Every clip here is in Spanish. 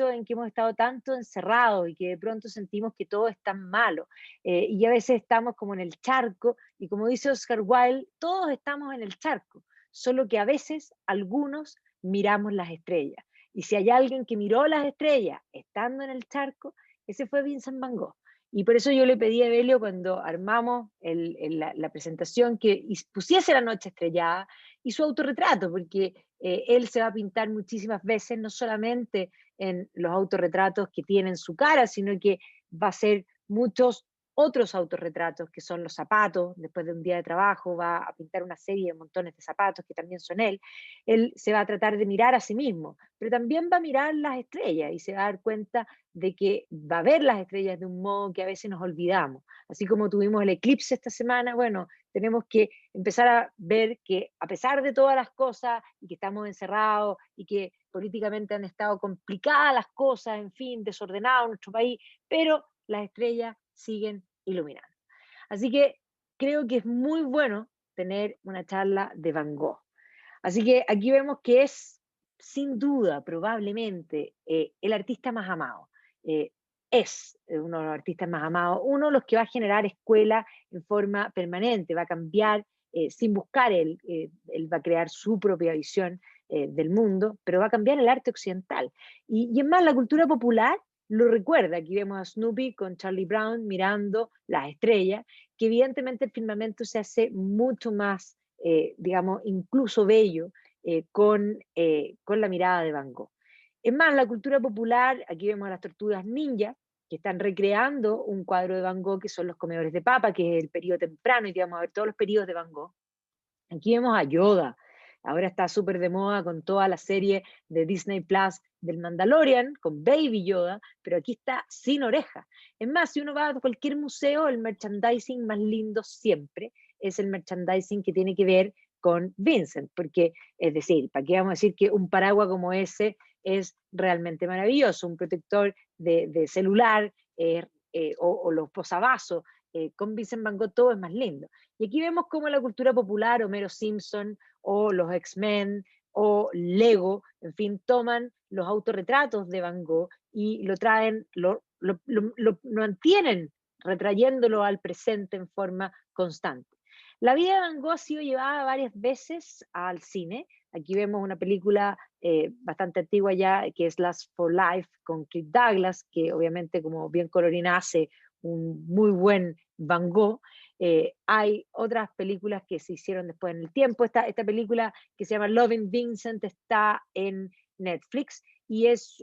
momento en que hemos estado tanto encerrados y que de pronto sentimos que todo es tan malo. Y a veces estamos como en el charco, y como dice Oscar Wilde, todos estamos en el charco, solo que a veces algunos miramos las estrellas. Y si hay alguien que miró las estrellas estando en el charco, ese fue Vincent Van Gogh. Y por eso yo le pedí a Evelio cuando armamos la presentación que pusiese la noche estrellada y su autorretrato, porque él se va a pintar muchísimas veces, no solamente en los autorretratos que tienen su cara, sino que va a ser muchos otros autorretratos, que son los zapatos. Después de un día de trabajo va a pintar una serie de montones de zapatos que también son él. Él se va a tratar de mirar a sí mismo, pero también va a mirar las estrellas y se va a dar cuenta de que va a ver las estrellas de un modo que a veces nos olvidamos. Así como tuvimos el eclipse esta semana, bueno, tenemos que empezar a ver que a pesar de todas las cosas y que estamos encerrados y que políticamente han estado complicadas las cosas, en fin, desordenado nuestro país, pero las estrellas siguen iluminando. Así que creo que es muy bueno tener una charla de Van Gogh. Así que aquí vemos que es, sin duda, probablemente, el artista más amado. Eh, es uno de los artistas más amados, uno de los que va a generar escuela en forma permanente, va a cambiar sin buscar él va a crear su propia visión del mundo, pero va a cambiar el arte occidental. Y es más, la cultura popular lo recuerda. Aquí vemos a Snoopy con Charlie Brown mirando las estrellas, que evidentemente el firmamento se hace mucho más digamos, incluso bello, con la mirada de Van Gogh. Es más, la cultura popular, aquí vemos a las tortugas ninja, que están recreando un cuadro de Van Gogh, que son los comedores de papa, que es el periodo temprano, y que vamos a ver todos los periodos de Van Gogh. Aquí vemos a Yoda, ahora está súper de moda con toda la serie de Disney Plus del Mandalorian, con Baby Yoda, pero aquí está sin oreja. Es más, si uno va a cualquier museo, el merchandising más lindo siempre es el merchandising que tiene que ver con Vincent, porque, es decir, ¿para qué vamos a decir que un paraguas como ese es realmente maravilloso? Un protector de celular o los posavasos con Vincent Van Gogh todo es más lindo. Y aquí vemos cómo la cultura popular, Homero Simpson o los X-Men o Lego, en fin, toman los autorretratos de Van Gogh y lo traen, lo mantienen retrayéndolo al presente en forma constante. La vida de Van Gogh ha sido llevada varias veces al cine. Aquí vemos una película bastante antigua ya, que es Last for Life, con Kirk Douglas, que obviamente, como bien Colorina hace un muy buen Van Gogh. Hay otras películas que se hicieron después en el tiempo. Esta película que se llama Loving Vincent está en Netflix y es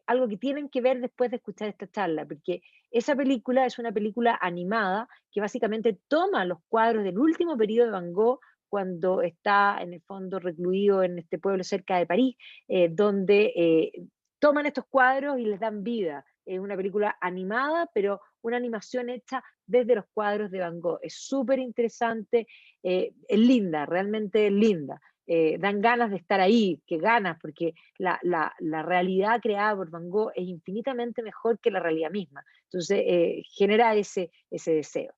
algo que tienen que ver después de escuchar esta charla, porque esa película es una película animada que básicamente toma los cuadros del último periodo de Van Gogh cuando está en el fondo recluido en este pueblo cerca de París, donde toman estos cuadros y les dan vida. Es una película animada, pero una animación hecha desde los cuadros de Van Gogh. Es súper interesante, es linda, realmente es linda. Dan ganas de estar ahí, que ganas, porque la realidad creada por Van Gogh es infinitamente mejor que la realidad misma. Entonces, genera ese deseo.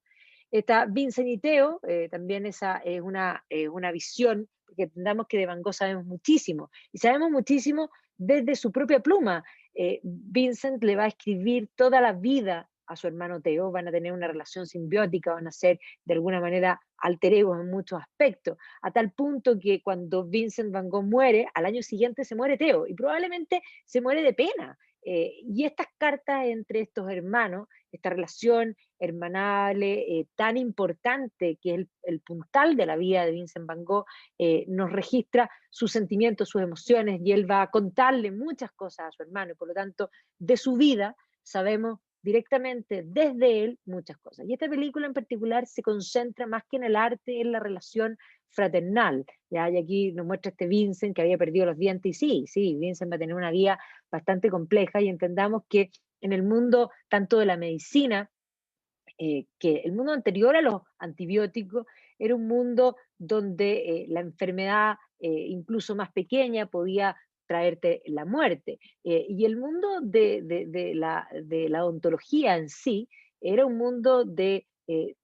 Está Vincent y Theo, también esa es una visión, porque entendamos que de Van Gogh sabemos muchísimo, y sabemos muchísimo desde su propia pluma. Vincent le va a escribir toda la vida a su hermano Theo, van a tener una relación simbiótica, van a ser de alguna manera alter egos en muchos aspectos, a tal punto que cuando Vincent Van Gogh muere, al año siguiente se muere Theo, y probablemente se muere de pena. Y estas cartas entre estos hermanos, esta relación hermanable tan importante que es el puntal de la vida de Vincent Van Gogh, nos registra sus sentimientos, sus emociones, y él va a contarle muchas cosas a su hermano, y por lo tanto, de su vida sabemos directamente desde él muchas cosas. Y esta película en particular se concentra más que en el arte, en la relación fraternal. ¿Ya? Y aquí nos muestra este Vincent que había perdido los dientes, y sí, sí, Vincent va a tener una vida bastante compleja, y entendamos que en el mundo tanto de la medicina, que el mundo anterior a los antibióticos era un mundo donde la enfermedad, incluso más pequeña, podía traerte la muerte. Y el mundo de la odontología en sí era un mundo de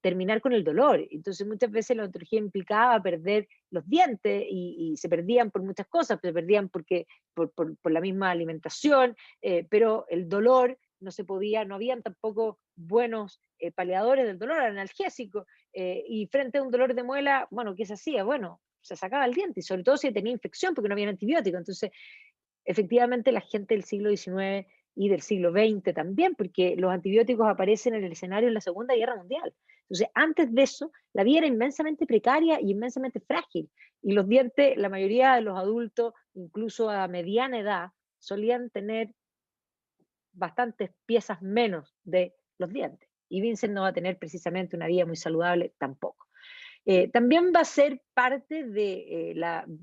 terminar con el dolor. Entonces muchas veces la odontología implicaba perder los dientes y se perdían por muchas cosas, se perdían por la misma alimentación, pero el dolor no se podía, no habían tampoco buenos paliadores del dolor, analgésicos, y frente a un dolor de muela, bueno, ¿qué se hacía? Bueno, se sacaba el diente, y sobre todo si tenía infección, porque no había antibióticos. Entonces, efectivamente, la gente del siglo XIX y del siglo XX también, porque los antibióticos aparecen en el escenario en la Segunda Guerra Mundial. Entonces, antes de eso, la vida era inmensamente precaria y inmensamente frágil. Y los dientes, la mayoría de los adultos, incluso a mediana edad, solían tener bastantes piezas menos de los dientes. Y Vincent no va a tener precisamente una vida muy saludable tampoco. También va a ser parte de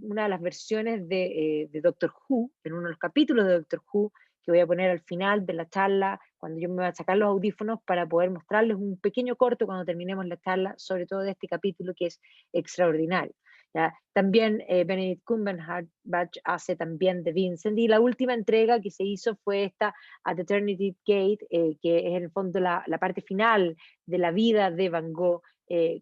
una de las versiones de Doctor Who, en uno de los capítulos de Doctor Who, que voy a poner al final de la charla, cuando yo me voy a sacar los audífonos para poder mostrarles un pequeño corto cuando terminemos la charla, sobre todo de este capítulo que es extraordinario. ¿Ya? También Benedict Cumberbatch hace también de Vincent, y la última entrega que se hizo fue esta At Eternity Gate, que es en el fondo la parte final de la vida de Van Gogh,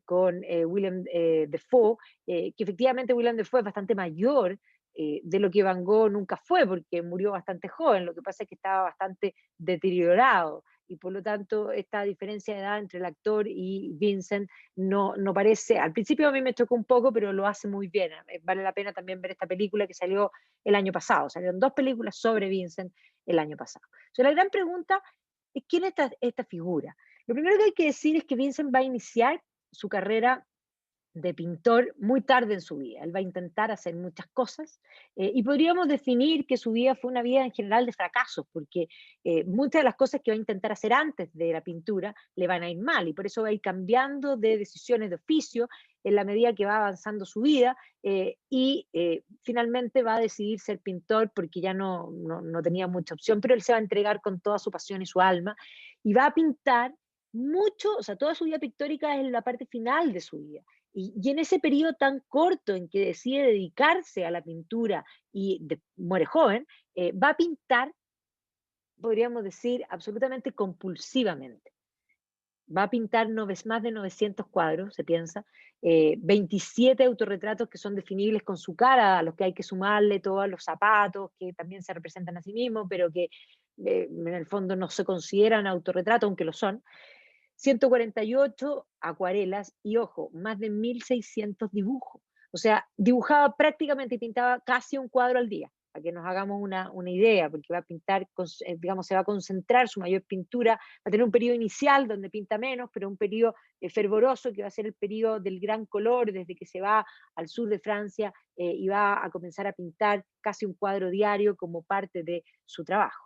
con Willem Dafoe, que efectivamente Willem Dafoe es bastante mayor de lo que Van Gogh nunca fue, porque murió bastante joven. Lo que pasa es que estaba bastante deteriorado, y por lo tanto esta diferencia de edad entre el actor y Vincent no parece, al principio a mí me chocó un poco, pero lo hace muy bien. Vale la pena también ver esta película que salió el año pasado. Salieron dos películas sobre Vincent el año pasado. La gran pregunta es: ¿quién es esta figura? Lo primero que hay que decir es que Vincent va a iniciar su carrera de pintor muy tarde en su vida. Él va a intentar hacer muchas cosas, y podríamos definir que su vida fue una vida en general de fracasos, porque muchas de las cosas que va a intentar hacer antes de la pintura le van a ir mal, y por eso va a ir cambiando de decisiones de oficio en la medida que va avanzando su vida, y finalmente va a decidir ser pintor porque ya no tenía mucha opción, pero él se va a entregar con toda su pasión y su alma, y va a pintar mucho, o sea, toda su vida pictórica es la parte final de su vida. Y en ese periodo tan corto en que decide dedicarse a la pintura y muere joven, va a pintar, podríamos decir, absolutamente compulsivamente. Va a pintar más de 900 cuadros, se piensa, 27 autorretratos que son definibles con su cara, a los que hay que sumarle todos los zapatos, que también se representan a sí mismos, pero que en el fondo no se consideran autorretratos, aunque lo son. 148 acuarelas y, ojo, más de 1.600 dibujos. O sea, dibujaba prácticamente y pintaba casi un cuadro al día, para que nos hagamos una idea, porque va a pintar, digamos, se va a concentrar su mayor pintura, va a tener un periodo inicial donde pinta menos, pero un periodo fervoroso que va a ser el periodo del gran color, desde que se va al sur de Francia, y va a comenzar a pintar casi un cuadro diario como parte de su trabajo.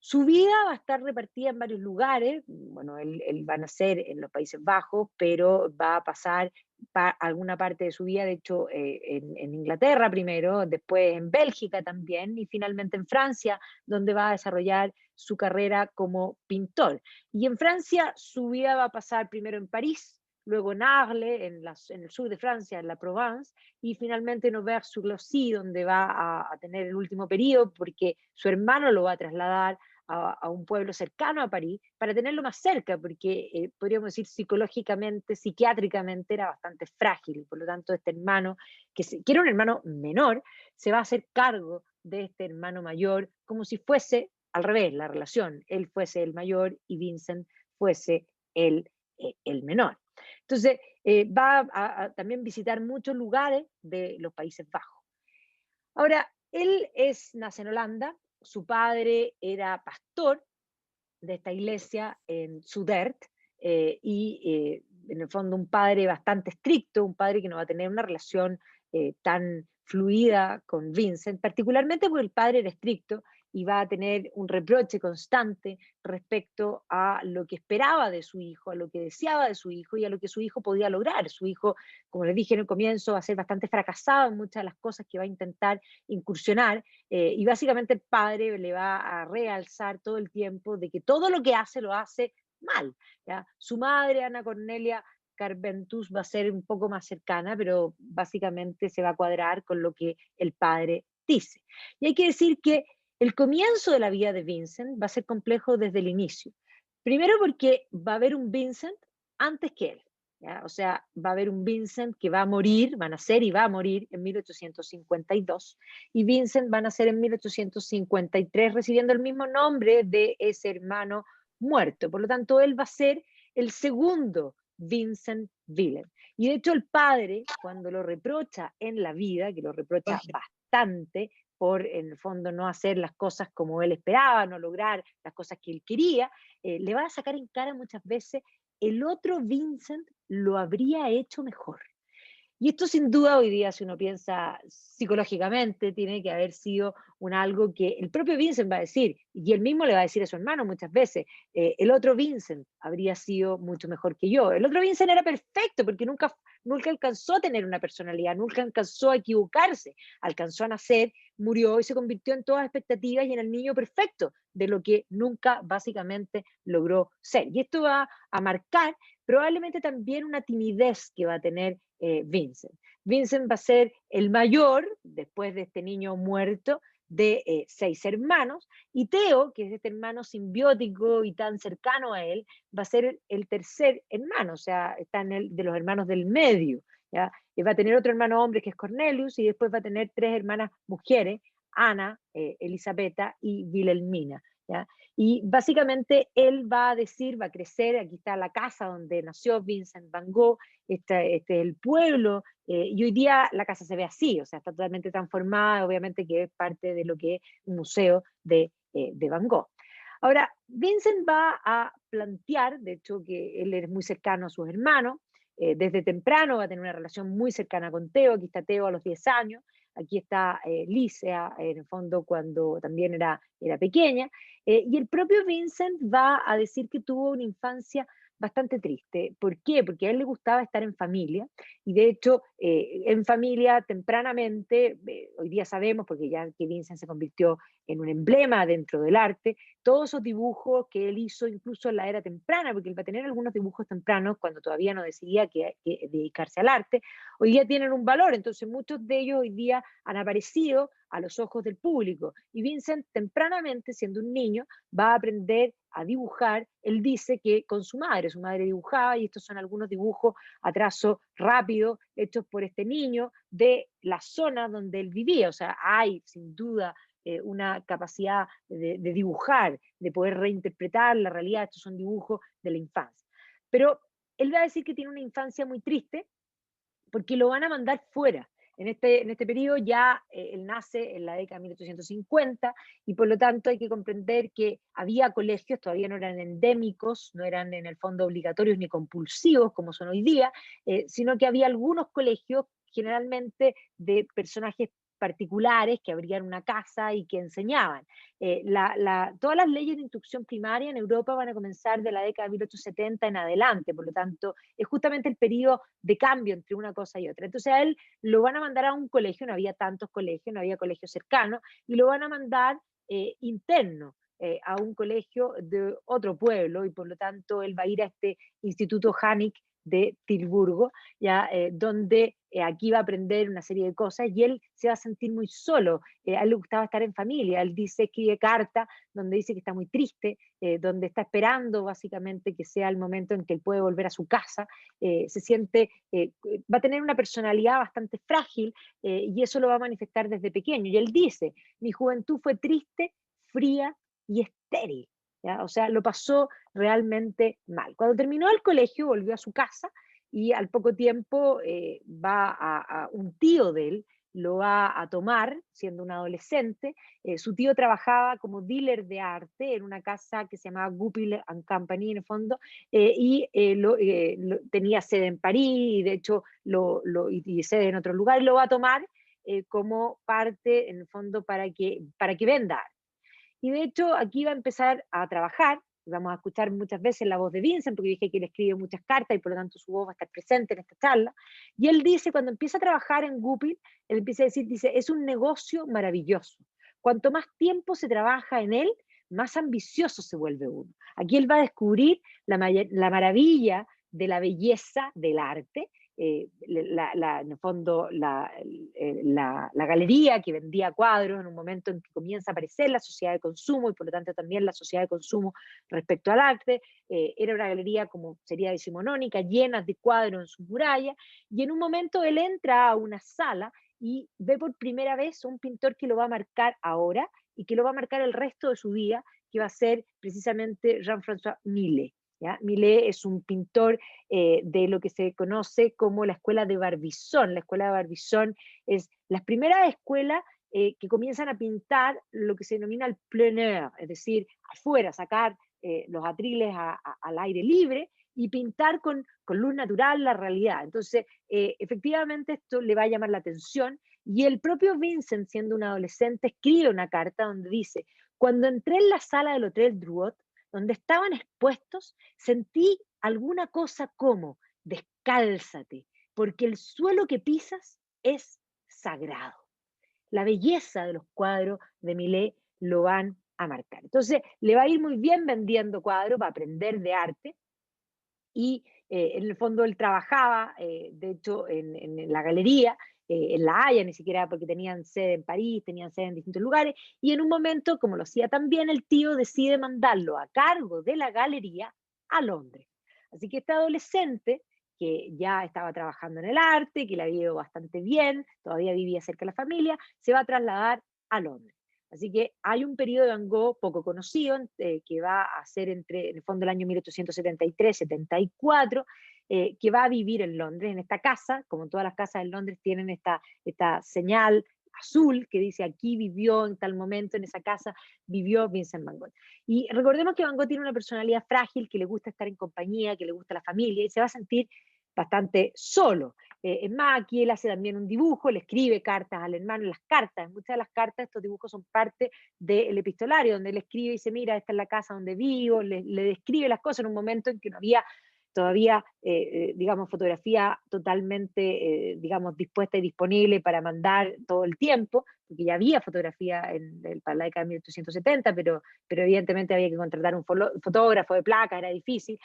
Su vida va a estar repartida en varios lugares. Bueno, él va a nacer en los Países Bajos, pero va a pasar alguna parte de su vida, de hecho, en Inglaterra primero, después en Bélgica también, y finalmente en Francia, donde va a desarrollar su carrera como pintor. Y en Francia su vida va a pasar primero en París, luego en Arles, en el sur de Francia, en la Provence, y finalmente en Auvers-sur-Glâne, donde va a tener el último periodo, porque su hermano lo va a trasladar a un pueblo cercano a París, para tenerlo más cerca, porque podríamos decir psicológicamente, psiquiátricamente era bastante frágil, y por lo tanto este hermano, que era un hermano menor, se va a hacer cargo de este hermano mayor, como si fuese al revés la relación, él fuese el mayor y Vincent fuese el menor. Entonces, va a también visitar muchos lugares de los Países Bajos. Ahora, él nace en Holanda, su padre era pastor de esta iglesia en Zundert, en el fondo un padre bastante estricto, un padre que no va a tener una relación tan fluida con Vincent, particularmente porque el padre era estricto y va a tener un reproche constante respecto a lo que esperaba de su hijo, a lo que deseaba de su hijo y a lo que su hijo podía lograr. Su hijo, como les dije en el comienzo, va a ser bastante fracasado en muchas de las cosas que va a intentar incursionar, y básicamente el padre le va a realzar todo el tiempo de que todo lo que hace lo hace mal. ¿Ya? Su madre, Ana Cornelia Carbentus, va a ser un poco más cercana, pero básicamente se va a cuadrar con lo que el padre dice. Y hay que decir que el comienzo de la vida de Vincent va a ser complejo desde el inicio. Primero porque va a haber un Vincent antes que él. ¿Ya? O sea, va a haber un Vincent que va a morir, va a nacer y va a morir en 1852, y Vincent va a nacer en 1853 recibiendo el mismo nombre de ese hermano muerto. Por lo tanto, él va a ser el segundo Vincent Willem. Y de hecho el padre, cuando lo reprocha en la vida, que lo reprocha bastante por en el fondo no hacer las cosas como él esperaba, no lograr las cosas que él quería, le va a sacar en cara muchas veces el otro Vincent lo habría hecho mejor. Y esto sin duda hoy día, si uno piensa psicológicamente, tiene que haber sido un algo que el propio Vincent va a decir, y él mismo le va a decir a su hermano muchas veces, el otro Vincent habría sido mucho mejor que yo. El otro Vincent era perfecto porque nunca alcanzó a tener una personalidad, nunca alcanzó a equivocarse, alcanzó a nacer, murió y se convirtió en todas expectativas y en el niño perfecto de lo que nunca básicamente logró ser. Y esto va a marcar probablemente también una timidez que va a tener Vincent. Vincent va a ser el mayor, después de este niño muerto, de 6 hermanos, y Theo, que es este hermano simbiótico y tan cercano a él, va a ser el tercer hermano, o sea, está en el de los hermanos del medio. ¿Ya? Y va a tener otro hermano hombre que es Cornelius, y después va a tener 3 hermanas mujeres, Ana, Elisabetta y Wilhelmina. ¿Ya? Y básicamente él va a decir, va a crecer, aquí está la casa donde nació Vincent Van Gogh, este es el pueblo, y hoy día la casa se ve así, o sea, está totalmente transformada, obviamente que es parte de lo que es un museo de Van Gogh. Ahora, Vincent va a plantear, de hecho, que él es muy cercano a sus hermanos, desde temprano va a tener una relación muy cercana con Theo, aquí está Theo a los 10 años, aquí está Licia, en el fondo, cuando también era pequeña, y el propio Vincent va a decir que tuvo una infancia bastante triste. ¿Por qué? Porque a él le gustaba estar en familia y de hecho en familia tempranamente, hoy día sabemos, porque ya que Vincent se convirtió en un emblema dentro del arte, todos esos dibujos que él hizo incluso en la era temprana, porque él va a tener algunos dibujos tempranos cuando todavía no decidía que dedicarse al arte, hoy día tienen un valor, entonces muchos de ellos hoy día han aparecido a los ojos del público. Y Vincent tempranamente, siendo un niño, va a aprender a dibujar. Él dice que con su madre dibujaba, y estos son algunos dibujos a trazo rápido, hechos por este niño de la zona donde él vivía. O sea, hay sin duda una capacidad de dibujar, de poder reinterpretar la realidad. Estos son dibujos de la infancia. Pero él va a decir que tiene una infancia muy triste porque lo van a mandar fuera. En este periodo ya él nace en la década de 1850 y por lo tanto hay que comprender que había colegios, todavía no eran endémicos, no eran en el fondo obligatorios ni compulsivos como son hoy día, sino que había algunos colegios generalmente de personajes particulares que abrían una casa y que enseñaban. Todas las leyes de instrucción primaria en Europa van a comenzar de la década de 1870 en adelante, por lo tanto es justamente el periodo de cambio entre una cosa y otra. Entonces a él lo van a mandar a un colegio, no había tantos colegios, no había colegios cercanos, y lo van a mandar interno. A un colegio de otro pueblo y por lo tanto él va a ir a este Instituto Hannick de Tilburgo, ya, donde aquí va a aprender una serie de cosas y él se va a sentir muy solo. A él le gustaba estar en familia, él dice, escribe carta donde dice que está muy triste, donde está esperando básicamente que sea el momento en que él puede volver a su casa, se siente, va a tener una personalidad bastante frágil y eso lo va a manifestar desde pequeño. Y él dice, mi juventud fue triste, fría y estéril. ¿Ya? O sea, lo pasó realmente mal. Cuando terminó el colegio, volvió a su casa y al poco tiempo va a un tío de él, lo va a tomar siendo un adolescente. Su tío trabajaba como dealer de arte en una casa que se llamaba Goupil and Company en el fondo, tenía sede en París y de hecho y sede en otro lugar, y lo va a tomar como parte en el fondo para que venda arte. Y de hecho aquí va a empezar a trabajar, vamos a escuchar muchas veces la voz de Vincent, porque dije que él escribe muchas cartas y por lo tanto su voz va a estar presente en esta charla. Y él dice, cuando empieza a trabajar en Goupil, él empieza a decir, dice, es un negocio maravilloso. Cuanto más tiempo se trabaja en él, más ambicioso se vuelve uno. Aquí él va a descubrir la maravilla de la belleza del arte en el fondo, la galería que vendía cuadros en un momento en que comienza a aparecer la sociedad de consumo y por lo tanto también la sociedad de consumo respecto al arte. Era una galería como sería decimonónica, llena de cuadros en sus murallas, y en un momento él entra a una sala y ve por primera vez un pintor que lo va a marcar ahora y que lo va a marcar el resto de su vida, que va a ser precisamente Jean-François Millet. ¿Ya? Millet es un pintor de lo que se conoce como la escuela de Barbizon. La escuela de Barbizon es las primeras escuelas que comienzan a pintar lo que se denomina el plein air, es decir, afuera, sacar los atriles al aire libre y pintar con luz natural la realidad. Entonces, efectivamente esto le va a llamar la atención y el propio Vincent, siendo un adolescente, escribe una carta donde dice, cuando entré en la sala del Hotel Drouot, donde estaban expuestos, sentí alguna cosa como, descálzate, porque el suelo que pisas es sagrado. La belleza de los cuadros de Millet lo van a marcar. Entonces, le va a ir muy bien vendiendo cuadros para aprender de arte y en el fondo él trabajaba, de hecho, en la galería, en La Haya, ni siquiera porque tenían sede en París, tenían sede en distintos lugares, y en un momento, como lo hacía también, el tío decide mandarlo a cargo de la galería a Londres. Así que este adolescente, que ya estaba trabajando en el arte, que le había ido bastante bien, todavía vivía cerca de la familia, se va a trasladar a Londres. Así que hay un periodo de Van Gogh poco conocido, que va a ser entre, en el fondo, el año 1873-74, que va a vivir en Londres, en esta casa, como todas las casas en Londres tienen esta señal azul que dice aquí vivió en tal momento, en esa casa vivió Vincent Van Gogh. Y recordemos que Van Gogh tiene una personalidad frágil, que le gusta estar en compañía, que le gusta la familia y se va a sentir bastante solo. Es más, aquí él hace también un dibujo, le escribe cartas al hermano, las cartas, muchas de las cartas, estos dibujos son parte del epistolario, donde él escribe y dice, mira, esta es la casa donde vivo, le describe las cosas en un momento en que no había todavía, digamos, fotografía totalmente, digamos, dispuesta y disponible para mandar todo el tiempo, porque ya había fotografía para la década de 1870, pero evidentemente había que contratar un fotógrafo de placa, era difícil.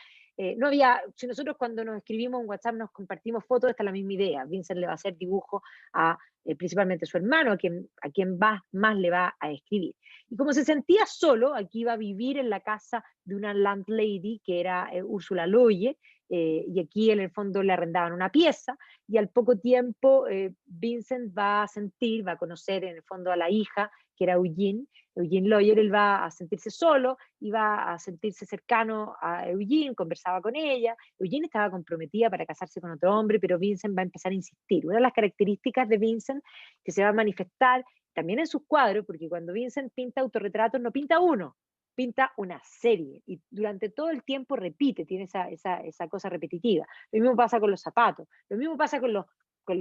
No había, si nosotros cuando nos escribimos en WhatsApp nos compartimos fotos, esta es la misma idea. Vincent le va a hacer dibujo a principalmente a su hermano, a quien más le va a escribir. Y como se sentía solo, aquí iba a vivir en la casa de una landlady que era Úrsula Loye, y aquí en el fondo le arrendaban una pieza, y al poco tiempo Vincent va a conocer en el fondo a la hija, que era Eugene Lawyer. Él va a sentirse solo, iba a sentirse cercano a Eugene, conversaba con ella. Eugene estaba comprometida para casarse con otro hombre, pero Vincent va a empezar a insistir. Una de las características de Vincent que se va a manifestar también en sus cuadros, porque cuando Vincent pinta autorretratos no pinta uno, pinta una serie y durante todo el tiempo repite, tiene esa cosa repetitiva. Lo mismo pasa con los zapatos, lo mismo pasa con los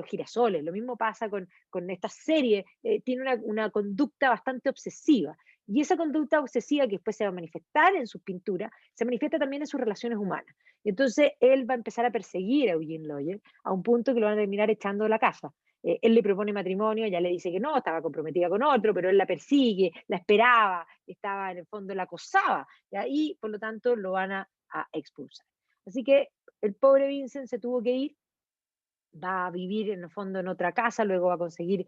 girasoles, lo mismo pasa con esta serie, tiene una conducta bastante obsesiva. Y esa conducta obsesiva que después se va a manifestar en sus pinturas, se manifiesta también en sus relaciones humanas. Y entonces él va a empezar a perseguir a Eugene Lawyer a un punto que lo van a terminar echando de la casa. Él le propone matrimonio, ella le dice que no, estaba comprometida con otro, pero él la persigue, la esperaba, estaba en el fondo, la acosaba, ¿ya? Y por lo tanto lo van a expulsar. Así que el pobre Vincent se tuvo que ir, va a vivir en el fondo en otra casa, luego va a conseguir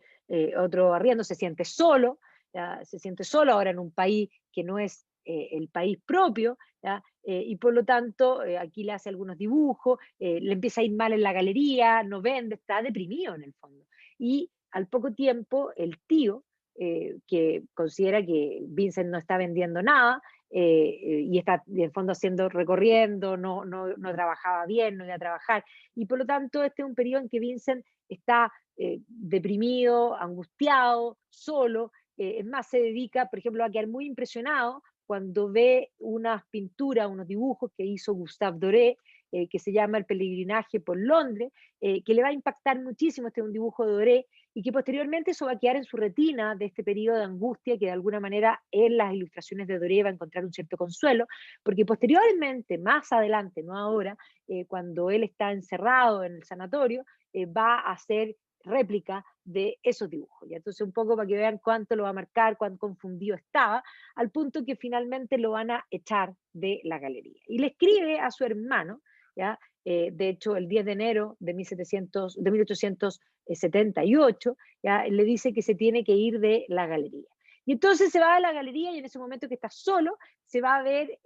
otro arriendo, se siente solo, ¿ya? Se siente solo ahora en un país que no es el país propio, ¿ya? Y por lo tanto aquí le hace algunos dibujos, le empieza a ir mal en la galería, no vende, está deprimido en el fondo. Y al poco tiempo el tío, que considera que Vincent no está vendiendo nada, y está en el fondo haciendo, recorriendo, no trabajaba bien, no iba a trabajar, y por lo tanto este es un periodo en que Vincent está deprimido, angustiado, solo. Es más, se dedica, por ejemplo, a quedar muy impresionado cuando ve unas pinturas, unos dibujos que hizo Gustave Doré, que se llama El peregrinaje por Londres, que le va a impactar muchísimo. Este es un dibujo de Doré, y que posteriormente eso va a quedar en su retina de este periodo de angustia, que de alguna manera en las ilustraciones de Doré va a encontrar un cierto consuelo, porque posteriormente, más adelante, no ahora, cuando él está encerrado en el sanatorio, va a hacer réplica de esos dibujos. ¿Ya? Entonces, un poco para que vean cuánto lo va a marcar, cuán confundido estaba, al punto que finalmente lo van a echar de la galería. Y le escribe a su hermano, ¿ya? de hecho el 10 de enero de 1878, ¿ya? Le dice que se tiene que ir de la galería. Y entonces se va a la galería y en ese momento que está solo, se va a ver,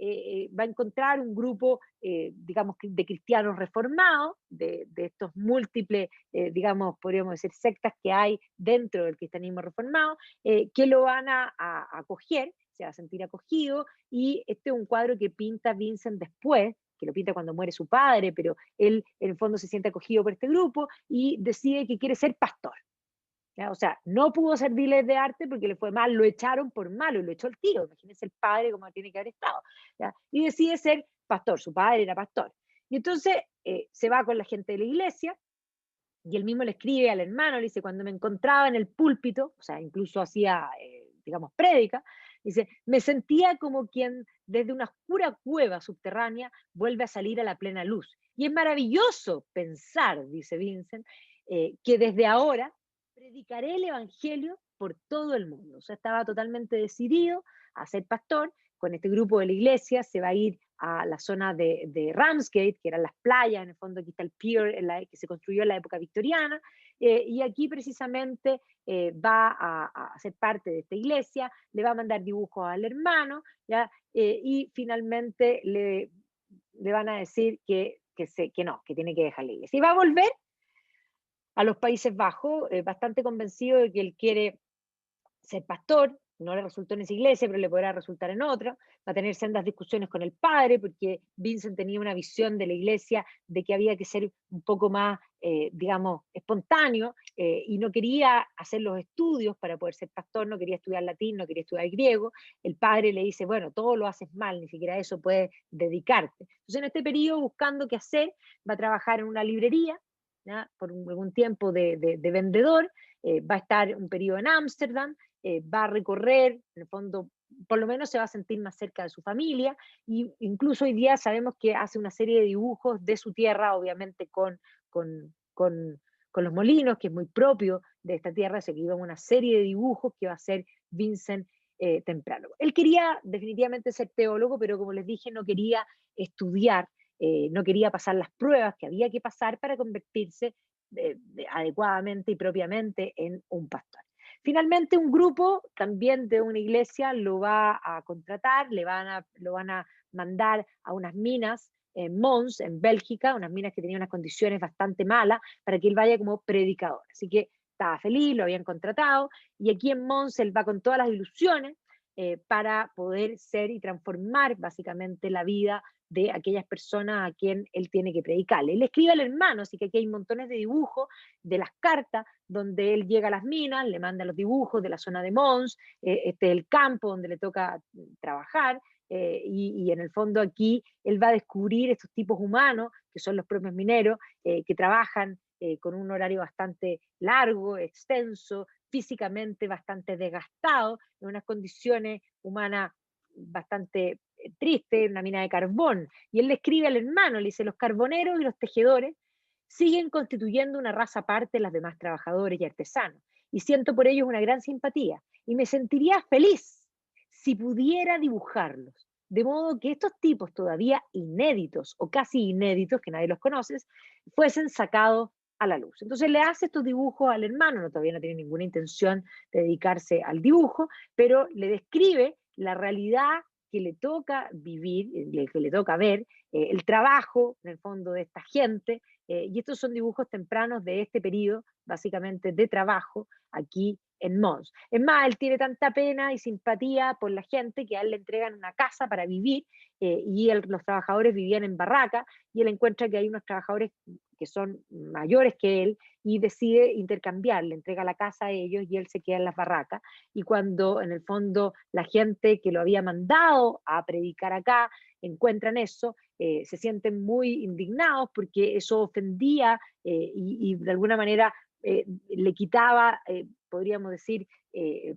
va a encontrar un grupo, digamos, de cristianos reformados, de estos múltiples, digamos, podríamos decir, sectas que hay dentro del cristianismo reformado, que lo van a acoger, se va a sentir acogido, y este es un cuadro que pinta Vincent después, que lo pinta cuando muere su padre, pero él en el fondo se siente acogido por este grupo y decide que quiere ser pastor. ¿Ya? O sea, no pudo ser dealer de arte porque le fue mal, lo echaron por malo y lo echó el tiro. Imagínense el padre como tiene que haber estado. ¿Ya? Y decide ser pastor, su padre era pastor. Y entonces se va con la gente de la iglesia y él mismo le escribe al hermano, le dice, cuando me encontraba en el púlpito, o sea, incluso hacía, digamos, prédica, dice, me sentía como quien desde una oscura cueva subterránea vuelve a salir a la plena luz. Y es maravilloso pensar, dice Vincent, que desde ahora predicaré el Evangelio por todo el mundo. O sea, estaba totalmente decidido a ser pastor. Con este grupo de la iglesia se va a ir a la zona de Ramsgate, que eran las playas, en el fondo aquí está el pier que se construyó en la época victoriana, y aquí precisamente va a ser parte de esta iglesia, le va a mandar dibujos al hermano, ¿ya? Y finalmente le van a decir que no, que tiene que dejar la iglesia. Y va a volver a los Países Bajos, bastante convencido de que él quiere ser pastor, no le resultó en esa iglesia, pero le podrá resultar en otra, va a tener sendas discusiones con el padre, porque Vincent tenía una visión de la iglesia de que había que ser un poco más, digamos, espontáneo, y no quería hacer los estudios para poder ser pastor, no quería estudiar latín, no quería estudiar griego. El padre le dice, bueno, todo lo haces mal, ni siquiera eso puedes dedicarte. Entonces en este periodo, buscando qué hacer, va a trabajar en una librería, ¿ya? Por algún tiempo de vendedor, va a estar un periodo en Ámsterdam, va a recorrer, en el fondo, por lo menos se va a sentir más cerca de su familia, y incluso hoy día sabemos que hace una serie de dibujos de su tierra, obviamente con, con, con los molinos, que es muy propio de esta tierra, se que una serie de dibujos que va a hacer Vincent temprano. Él quería definitivamente ser teólogo, pero como les dije, no quería estudiar, no quería pasar las pruebas que había que pasar para convertirse adecuadamente y propiamente en un pastor. Finalmente, un grupo también de una iglesia lo va a contratar, lo van a mandar a unas minas en Mons, en Bélgica, unas minas que tenían unas condiciones bastante malas, para que él vaya como predicador. Así que estaba feliz, lo habían contratado, y aquí en Mons él va con todas las ilusiones para poder ser y transformar básicamente la vida de aquellas personas a quien él tiene que predicarle. Él escribe al hermano, así que aquí hay montones de dibujos de las cartas donde él llega a las minas, le manda los dibujos de la zona de Mons, este es el campo donde le toca trabajar, y en el fondo aquí él va a descubrir estos tipos humanos, que son los propios mineros, que trabajan con un horario bastante largo, extenso, físicamente bastante desgastado, en unas condiciones humanas bastante tristes, una mina de carbón. Y él le escribe al hermano, le dice, los carboneros y los tejedores siguen constituyendo una raza aparte de las demás trabajadores y artesanos, y siento por ellos una gran simpatía, y me sentiría feliz si pudiera dibujarlos, de modo que estos tipos todavía inéditos o casi inéditos, que nadie los conoce, fuesen sacados a la luz. Entonces le hace estos dibujos al hermano, no, todavía no tiene ninguna intención de dedicarse al dibujo, pero le describe la realidad que le toca vivir, que le toca ver, el trabajo, en el fondo, de esta gente, y estos son dibujos tempranos de este periodo, básicamente de trabajo, aquí en Mons. Es más, él tiene tanta pena y simpatía por la gente que a él le entregan una casa para vivir, y los trabajadores vivían en barraca, y él encuentra que hay unos trabajadores que son mayores que él, y decide intercambiar, le entrega la casa a ellos y él se queda en las barracas. Y cuando en el fondo la gente que lo había mandado a predicar acá encuentran eso, se sienten muy indignados porque eso ofendía, y de alguna manera le quitaba, podríamos decir,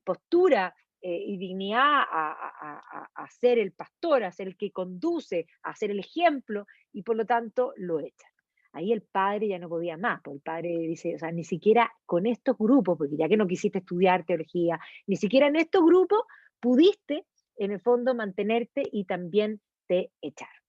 postura y dignidad a ser el pastor, a ser el que conduce, a ser el ejemplo, y por lo tanto lo echan. Ahí el padre ya no podía más, porque el padre dice, o sea, ni siquiera con estos grupos, porque ya que no quisiste estudiar teología, ni siquiera en estos grupos pudiste, en el fondo, mantenerte, y también te echaron.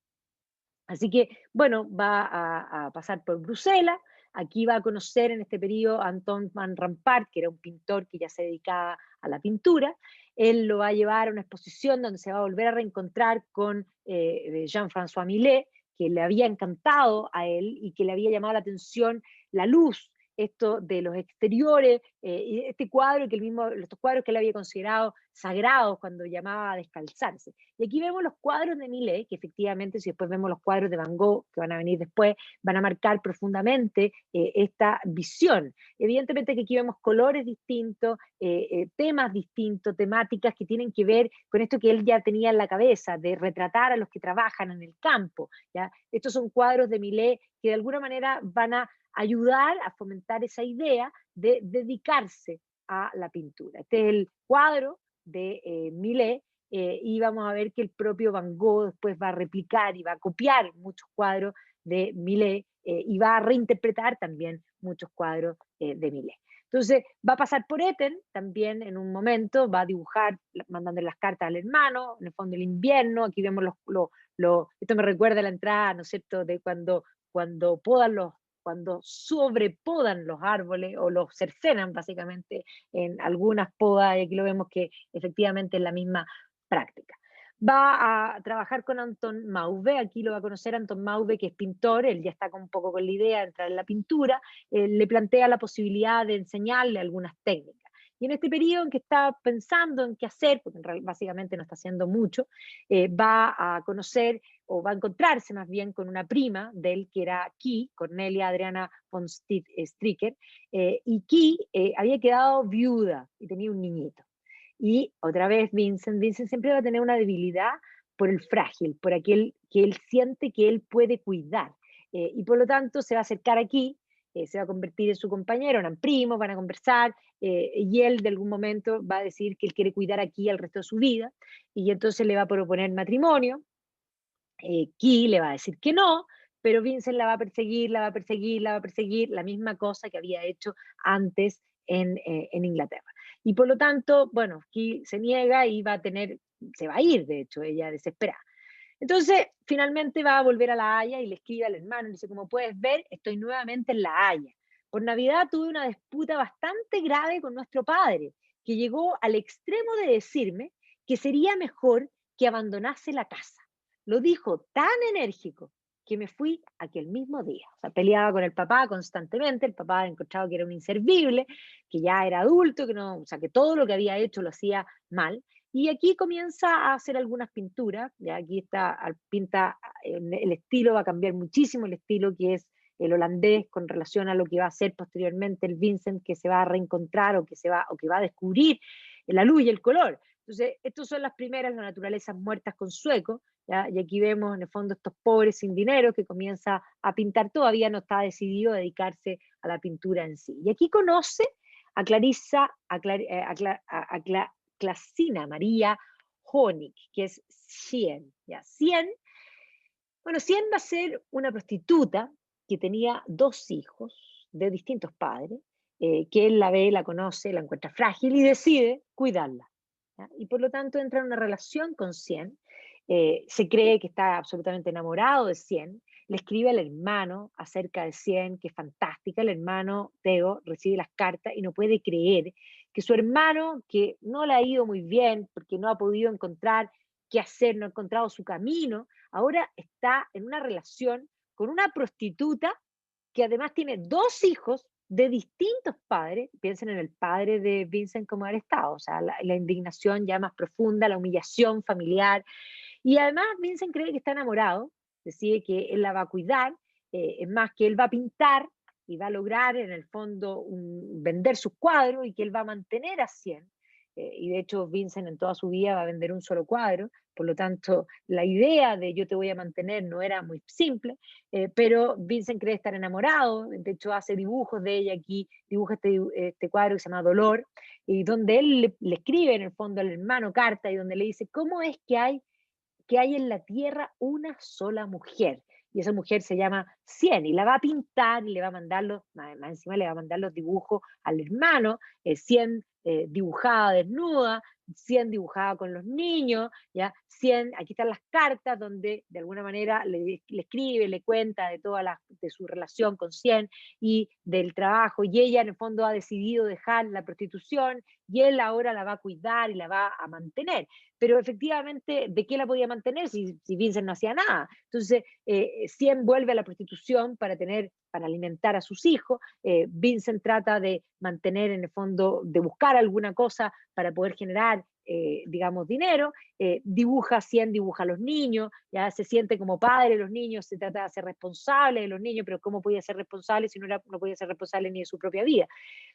Así que, bueno, va a pasar por Bruselas, aquí va a conocer en este periodo a Anton van Rampart, que era un pintor que ya se dedicaba a la pintura. Él lo va a llevar a una exposición donde se va a volver a reencontrar con Jean-François Millet, que le había encantado a él y que le había llamado la atención la luz, esto de los exteriores, y este cuadro que el mismo, estos cuadros que él había considerado sagrados cuando llamaba a descalzarse. Y aquí vemos los cuadros de Millet, que efectivamente, si después vemos los cuadros de Van Gogh, que van a venir después, van a marcar profundamente esta visión. Evidentemente que aquí vemos colores distintos, temas distintos, temáticas que tienen que ver con esto que él ya tenía en la cabeza, de retratar a los que trabajan en el campo. ¿Ya? Estos son cuadros de Millet que de alguna manera van a ayudar a fomentar esa idea de dedicarse a la pintura. Este es el cuadro de Millet, y vamos a ver que el propio Van Gogh después va a replicar y va a copiar muchos cuadros de Millet, y va a reinterpretar también muchos cuadros de Millet. Entonces va a pasar por Etten también en un momento, va a dibujar mandando las cartas al hermano, en el fondo el invierno, aquí vemos esto me recuerda a la entrada, ¿no es cierto?, de cuando podan cuando sobrepodan los árboles o los cercenan básicamente en algunas podas, y aquí lo vemos que efectivamente es la misma práctica. Va a trabajar con Anton Mauve, aquí lo va a conocer Anton Mauve, que es pintor, él ya está un poco con la idea de entrar en la pintura, le plantea la posibilidad de enseñarle algunas técnicas. Y en este periodo en que está pensando en qué hacer, porque básicamente no está haciendo mucho, va a conocer o va a encontrarse más bien con una prima de él, que era Key, Cornelia Adriana von Stricker, y Key había quedado viuda y tenía un niñito. Y otra vez Vincent siempre va a tener una debilidad por el frágil, por aquel que él siente que él puede cuidar. Y por lo tanto se va a acercar aquí, se va a convertir en su compañero, eran primos, van a conversar, y él de algún momento va a decir que él quiere cuidar aquí el resto de su vida, y entonces le va a proponer matrimonio. Key le va a decir que no, pero Vincent la va a perseguir, la va a perseguir, la va a perseguir, la misma cosa que había hecho antes en Inglaterra. Y por lo tanto, bueno, Key se niega y se va a ir, de hecho, ella desesperada. Entonces, finalmente va a volver a La Haya y le escribe al hermano, le dice, como puedes ver, estoy nuevamente en La Haya. Por Navidad tuve una disputa bastante grave con nuestro padre, que llegó al extremo de decirme que sería mejor que abandonase la casa. Lo dijo tan enérgico que me fui aquel mismo día. O sea, peleaba con el papá constantemente, el papá había encontrado que era un inservible, que ya era adulto, que no, o sea, que todo lo que había hecho lo hacía mal. Y aquí comienza a hacer algunas pinturas, ya aquí está, pinta, el estilo va a cambiar muchísimo, el estilo que es el holandés con relación a lo que va a hacer posteriormente el Vincent, que se va a reencontrar o que va a descubrir la luz y el color. Entonces, estas son las primeras, las naturalezas muertas con sueco, ¿ya? Y aquí vemos en el fondo estos pobres sin dinero que comienza a pintar, todavía no está decidido a dedicarse a la pintura en sí. Y aquí conoce a Clarissa, Clasina María Honig, que es Cien. ¿Ya? Cien va a ser una prostituta que tenía dos hijos de distintos padres, que él la ve, la conoce, la encuentra frágil y decide cuidarla. ¿Ya? Y por lo tanto entra en una relación con Cien, se cree que está absolutamente enamorado de Cien, le escribe al hermano acerca de Cien, que es fantástica, el hermano Theo recibe las cartas y no puede creer que su hermano, que no le ha ido muy bien porque no ha podido encontrar qué hacer, no ha encontrado su camino, ahora está en una relación con una prostituta que además tiene dos hijos de distintos padres. Piensen en el padre de Vincent como haber estado, o sea, la indignación ya más profunda, la humillación familiar. Y además Vincent cree que está enamorado, decide que él la va a cuidar, es más que él va a pintar y va a lograr en el fondo vender sus cuadros y que él va a mantener a 100. Y de hecho Vincent en toda su vida va a vender un solo cuadro, por lo tanto la idea de yo te voy a mantener no era muy simple, pero Vincent cree estar enamorado, de hecho hace dibujos de ella aquí, dibuja este cuadro que se llama Dolor, y donde él le escribe en el fondo al hermano carta y donde le dice, ¿cómo es que hay en la tierra una sola mujer? Y esa mujer se llama Cien, y la va a pintar y le va a mandar más encima le va a mandar los dibujos al hermano, Cien dibujada, desnuda, 100 dibujaba con los niños, ¿ya? 100, aquí están las cartas donde de alguna manera le escribe, le cuenta de de su relación con 100 y del trabajo, y ella en el fondo ha decidido dejar la prostitución y él ahora la va a cuidar y la va a mantener. Pero efectivamente, ¿de qué la podía mantener si Vincent no hacía nada? Entonces, 100 vuelve a la prostitución para alimentar a sus hijos. Vincent trata de mantener en el fondo, de buscar alguna cosa para poder generar, digamos, dinero. Dibuja 100, dibuja a los niños, ya se siente como padre de los niños, se trata de hacer responsable de los niños, pero ¿cómo podía ser responsable si no podía ser responsable ni de su propia vida?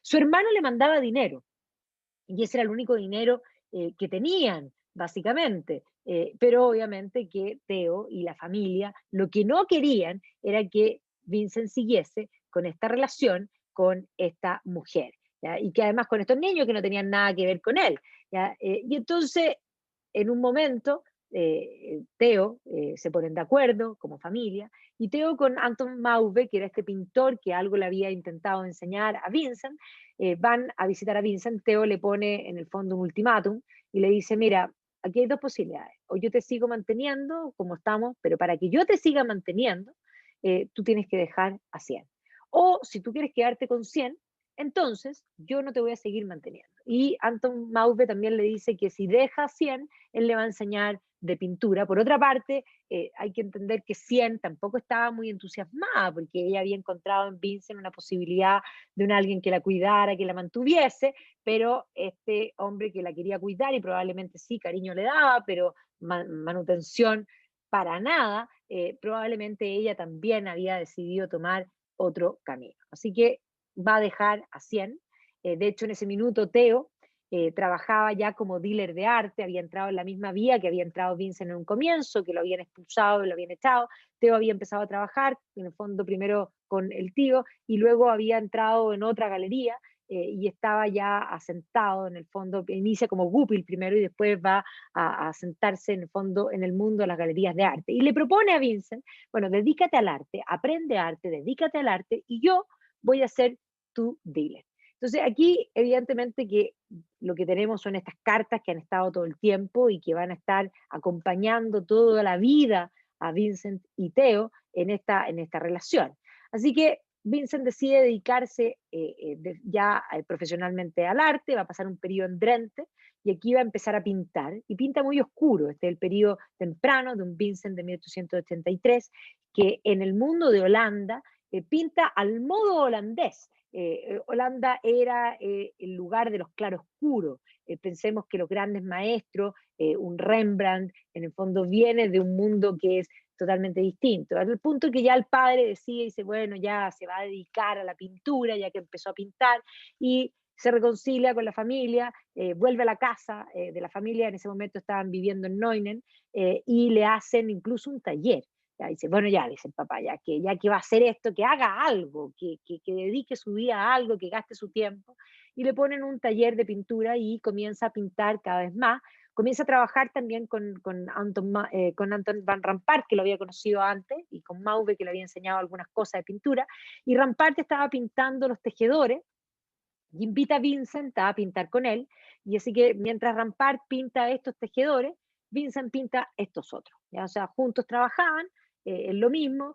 Su hermano le mandaba dinero y ese era el único dinero que tenían, básicamente. Pero obviamente que Theo y la familia lo que no querían era que Vincent siguiese con esta relación con esta mujer, ¿ya? Y que además con estos niños que no tenían nada que ver con él, ¿ya? Y entonces, en un momento, Theo se ponen de acuerdo como familia, y Theo con Anton Mauve, que era este pintor que algo le había intentado enseñar a Vincent, van a visitar a Vincent. Theo le pone en el fondo un ultimátum y le dice, mira, aquí hay dos posibilidades, o yo te sigo manteniendo como estamos, pero para que yo te siga manteniendo, tú tienes que dejar a 100. O si tú quieres quedarte con 100, entonces yo no te voy a seguir manteniendo. Y Anton Mauve también le dice que si deja 100, él le va a enseñar de pintura. Por otra parte, hay que entender que 100 tampoco estaba muy entusiasmada porque ella había encontrado en Vincent una posibilidad de un alguien que la cuidara, que la mantuviese, pero este hombre que la quería cuidar y probablemente sí, cariño le daba, pero manutención para nada, probablemente ella también había decidido tomar otro camino. Así que va a dejar a 100. De hecho, en ese minuto, Theo trabajaba ya como dealer de arte, había entrado en la misma vía que había entrado Vincent en un comienzo, que lo habían expulsado, lo habían echado. Theo había empezado a trabajar, en el fondo primero con el tío, y luego había entrado en otra galería y estaba ya asentado en el fondo, inicia como Goupil primero y después va a sentarse en el fondo en el mundo de las galerías de arte. Y le propone a Vincent, bueno, dedícate al arte, aprende arte, dedícate al arte y yo voy a ser tu dealer. Entonces aquí evidentemente que lo que tenemos son estas cartas que han estado todo el tiempo y que van a estar acompañando toda la vida a Vincent y Theo en esta relación. Así que Vincent decide dedicarse ya profesionalmente al arte, va a pasar un periodo en Drenthe y aquí va a empezar a pintar, y pinta muy oscuro. Este es el periodo temprano de un Vincent de 1883, que en el mundo de Holanda pinta al modo holandés. Holanda era el lugar de los claroscuros. Pensemos que los grandes maestros, un Rembrandt, en el fondo viene de un mundo que es totalmente distinto. Al punto que ya el padre decide, dice, bueno, ya se va a dedicar a la pintura, ya que empezó a pintar, y se reconcilia con la familia, vuelve a la casa de la familia, en ese momento estaban viviendo en Neunen, y le hacen incluso un taller. Ya dice, bueno, ya, dice el papá, ya que va a hacer esto, que haga algo, que dedique su vida a algo, que gaste su tiempo, y le ponen un taller de pintura y comienza a pintar cada vez más. Comienza a trabajar también con Anton van Rampart, que lo había conocido antes, y con Mauve, que le había enseñado algunas cosas de pintura, y Rampart estaba pintando los tejedores, y invita a Vincent a pintar con él, y así que mientras Rampart pinta estos tejedores, Vincent pinta estos otros, ¿ya? O sea, juntos trabajaban en lo mismo,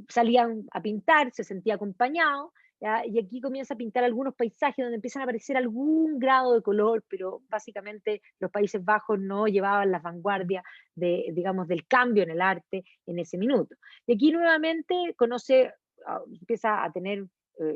salían a pintar, se sentía acompañado, ¿ya? Y aquí comienza a pintar algunos paisajes donde empiezan a aparecer algún grado de color, pero básicamente los Países Bajos no llevaban las vanguardias digamos, del cambio en el arte en ese minuto. Y aquí nuevamente empieza a tener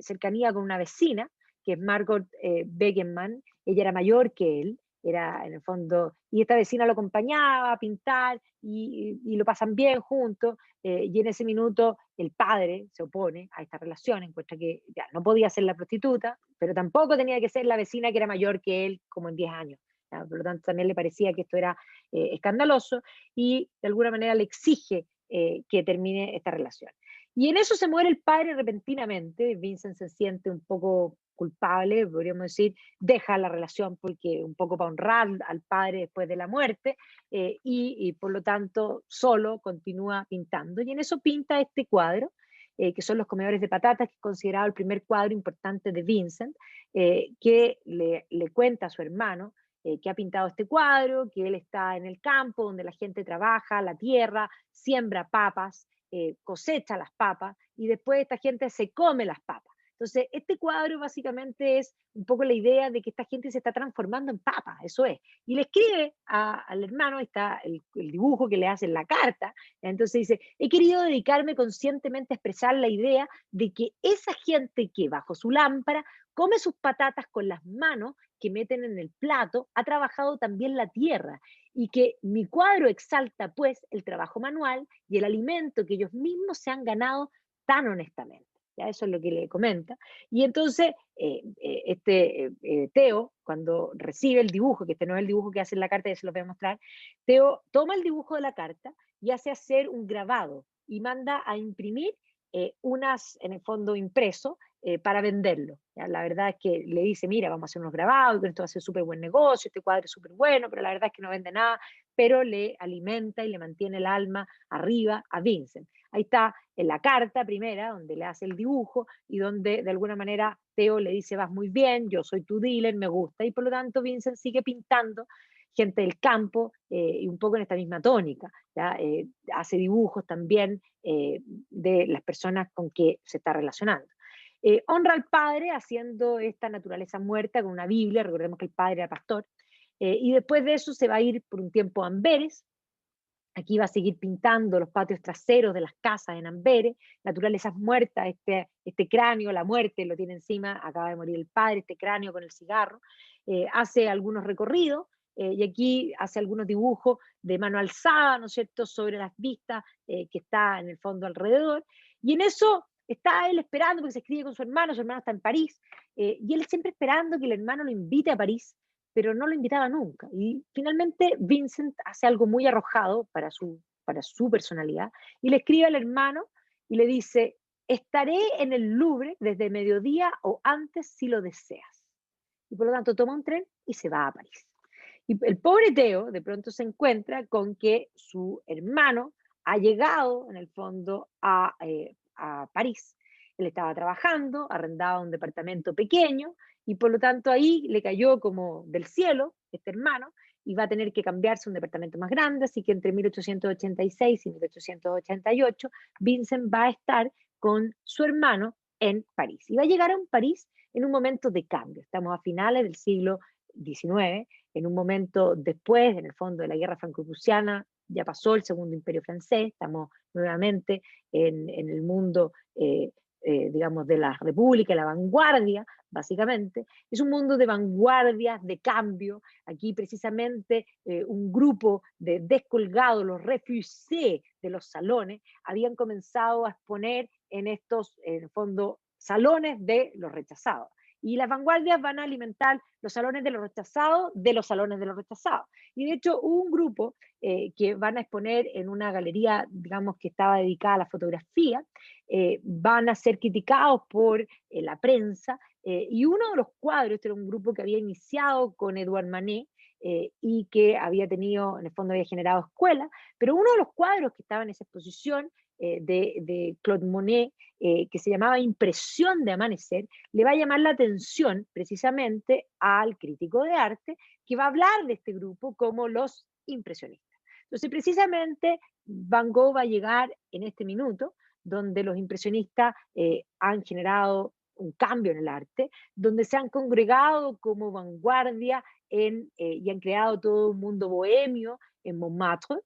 cercanía con una vecina, que es Margot Begemann. Ella era mayor que él, era en el fondo, y esta vecina lo acompañaba a pintar y lo pasan bien juntos, y en ese minuto el padre se opone a esta relación, encuentra que ya no podía ser la prostituta, pero tampoco tenía que ser la vecina que era mayor que él como en 10 años. ¿Ya? Por lo tanto, también le parecía que esto era escandaloso y de alguna manera le exige que termine esta relación. Y en eso se muere el padre repentinamente. Vincent se siente un poco culpable, podríamos decir, deja la relación porque un poco para honrar al padre después de la muerte, y por lo tanto solo continúa pintando. Y en eso pinta este cuadro, que son Los comedores de patatas, que es considerado el primer cuadro importante de Vincent, que le cuenta a su hermano que ha pintado este cuadro, que él está en el campo donde la gente trabaja la tierra, siembra papas, cosecha las papas y después esta gente se come las papas. Entonces, este cuadro básicamente es un poco la idea de que esta gente se está transformando en papa, eso es. Y le escribe al hermano, está el dibujo que le hace en la carta, entonces dice, he querido dedicarme conscientemente a expresar la idea de que esa gente que bajo su lámpara come sus patatas con las manos que meten en el plato, ha trabajado también la tierra y que mi cuadro exalta pues el trabajo manual y el alimento que ellos mismos se han ganado tan honestamente. Ya eso es lo que le comenta. Y entonces, Teo, cuando recibe el dibujo, que este no es el dibujo que hace en la carta, ya se lo voy a mostrar, Teo toma el dibujo de la carta y hace hacer un grabado y manda a imprimir unas, en el fondo, impreso para venderlo. ¿Ya? La verdad es que le dice, mira, vamos a hacer unos grabados, con esto va a ser súper buen negocio, este cuadro es súper bueno, pero la verdad es que no vende nada, pero le alimenta y le mantiene el alma arriba a Vincent. Ahí está en la carta primera, donde le hace el dibujo y donde de alguna manera Teo le dice, vas muy bien, yo soy tu dealer, me gusta, y por lo tanto Vincent sigue pintando gente del campo y un poco en esta misma tónica. ¿Ya? Hace dibujos también de las personas con que se está relacionando. Honra al padre haciendo esta naturaleza muerta con una Biblia, recordemos que el padre era pastor, y después de eso se va a ir por un tiempo a Amberes. Aquí va a seguir pintando los patios traseros de las casas en Amberes, naturalezas muertas, este cráneo, la muerte lo tiene encima, acaba de morir el padre, este cráneo con el cigarro. Hace algunos recorridos y aquí hace algunos dibujos de mano alzada, ¿no es cierto?, sobre las vistas que está en el fondo alrededor. Y en eso está él esperando, porque se escribe con su hermano está en París, y él siempre esperando que el hermano lo invite a París, pero no lo invitaba nunca. Y finalmente Vincent hace algo muy arrojado para su personalidad y le escribe al hermano y le dice, estaré en el Louvre desde mediodía o antes si lo deseas. Y por lo tanto toma un tren y se va a París. Y el pobre Teo de pronto se encuentra con que su hermano ha llegado en el fondo a París. Él estaba trabajando, arrendaba un departamento pequeño y por lo tanto ahí le cayó como del cielo este hermano y va a tener que cambiarse a un departamento más grande, así que entre 1886 y 1888 Vincent va a estar con su hermano en París. Y va a llegar a un París en un momento de cambio. Estamos a finales del siglo XIX, en un momento después, en el fondo de la guerra franco-prusiana, ya pasó el segundo imperio francés, estamos nuevamente en el mundo digamos, de la república, la vanguardia, básicamente. Es un mundo de vanguardias, de cambio. Aquí precisamente un grupo de descolgados, los refugiés de los salones, habían comenzado a exponer en estos, en el fondo, salones de los rechazados. Y las vanguardias van a alimentar los salones de los rechazados de los salones de los rechazados. Y de hecho hubo un grupo que van a exponer en una galería, digamos, que estaba dedicada a la fotografía, van a ser criticados por la prensa, y uno de los cuadros, este era un grupo que había iniciado con Edouard Manet, y que había tenido, en el fondo había generado escuela, pero uno de los cuadros que estaba en esa exposición de Claude Monet, que se llamaba Impresión de Amanecer, le va a llamar la atención precisamente al crítico de arte, que va a hablar de este grupo como los impresionistas. Entonces, precisamente, Van Gogh va a llegar en este minuto, donde los impresionistas han generado un cambio en el arte, donde se han congregado como vanguardia y han creado todo un mundo bohemio en Montmartre.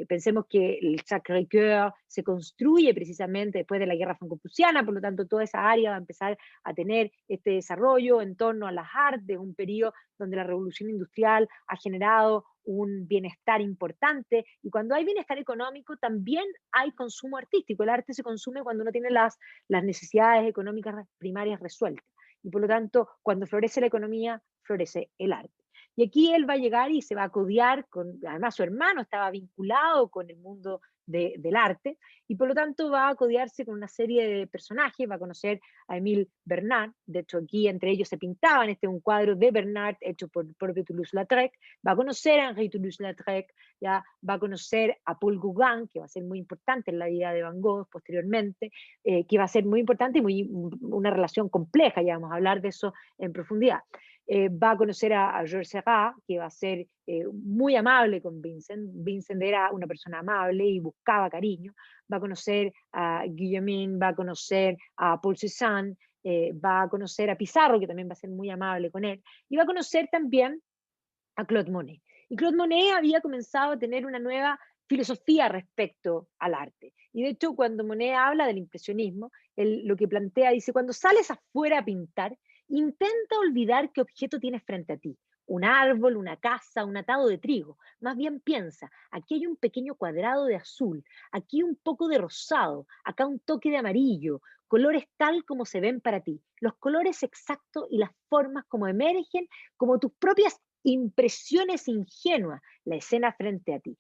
Pensemos que el Sacré-Cœur se construye precisamente después de la guerra franco-prusiana, por lo tanto toda esa área va a empezar a tener este desarrollo en torno a las artes, un periodo donde la revolución industrial ha generado un bienestar importante, y cuando hay bienestar económico también hay consumo artístico. El arte se consume cuando uno tiene las necesidades económicas primarias resueltas, y por lo tanto cuando florece la economía, florece el arte. Y aquí él va a llegar y se va a codiar con, además su hermano estaba vinculado con el mundo del arte, y por lo tanto va a codiarse con una serie de personajes, va a conocer a Émile Bernard, de hecho aquí entre ellos se pintaban, este es un cuadro de Bernard hecho por el propio Toulouse-Lautrec, va a conocer a Henri Toulouse-Lautrec, ya va a conocer a Paul Gauguin, que va a ser muy importante en la vida de Van Gogh posteriormente, que va a ser muy importante y una relación compleja, ya vamos a hablar de eso en profundidad. va a conocer a Georges Seurat, que va a ser muy amable con Vincent. Vincent era una persona amable y buscaba cariño. Va a conocer a Guillaumin, va a conocer a Paul Cézanne, va a conocer a Pizarro, que también va a ser muy amable con él, y va a conocer también a Claude Monet. Y Claude Monet había comenzado a tener una nueva filosofía respecto al arte. Y de hecho, cuando Monet habla del impresionismo, él lo que plantea, dice, cuando sales afuera a pintar, intenta olvidar qué objeto tienes frente a ti. Un árbol, una casa, un atado de trigo. Más bien piensa, aquí hay un pequeño cuadrado de azul, aquí un poco de rosado, acá un toque de amarillo, colores tal como se ven para ti. Los colores exactos y las formas como emergen como tus propias impresiones ingenuas, la escena frente a ti.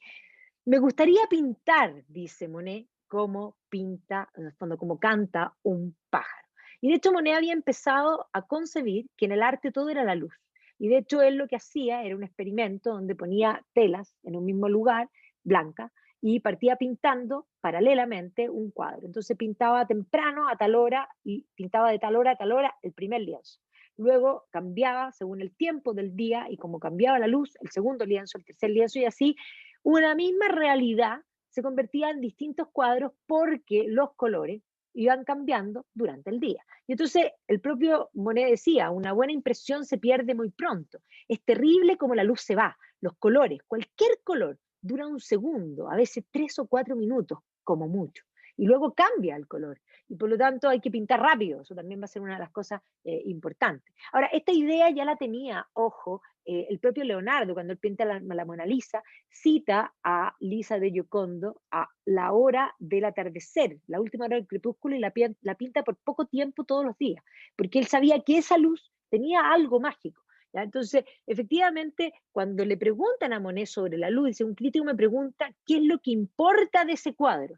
Me gustaría pintar, dice Monet, como pinta, en el fondo, como canta un pájaro. Y de hecho Monet había empezado a concebir que en el arte todo era la luz. Y de hecho él lo que hacía era un experimento donde ponía telas en un mismo lugar, blanca, y partía pintando paralelamente un cuadro. Entonces pintaba temprano a tal hora y pintaba de tal hora a tal hora el primer lienzo. Luego cambiaba según el tiempo del día y como cambiaba la luz, el segundo lienzo, el tercer lienzo y así una misma realidad se convertía en distintos cuadros porque los colores iban cambiando durante el día. Y entonces el propio Monet decía, una buena impresión se pierde muy pronto. Es terrible como la luz se va, los colores, cualquier color dura un segundo, a veces 3 o 4 minutos, como mucho. Y luego cambia el color. Y por lo tanto hay que pintar rápido, eso también va a ser una de las cosas importantes. Ahora, esta idea ya la tenía, ojo, el propio Leonardo, cuando él pinta la Mona Lisa, cita a Lisa de Giocondo a la hora del atardecer, la última hora del crepúsculo, y la pinta por poco tiempo todos los días, porque él sabía que esa luz tenía algo mágico. ¿Ya? Entonces, efectivamente, cuando le preguntan a Monet sobre la luz, dice, un crítico me pregunta, ¿qué es lo que importa de ese cuadro?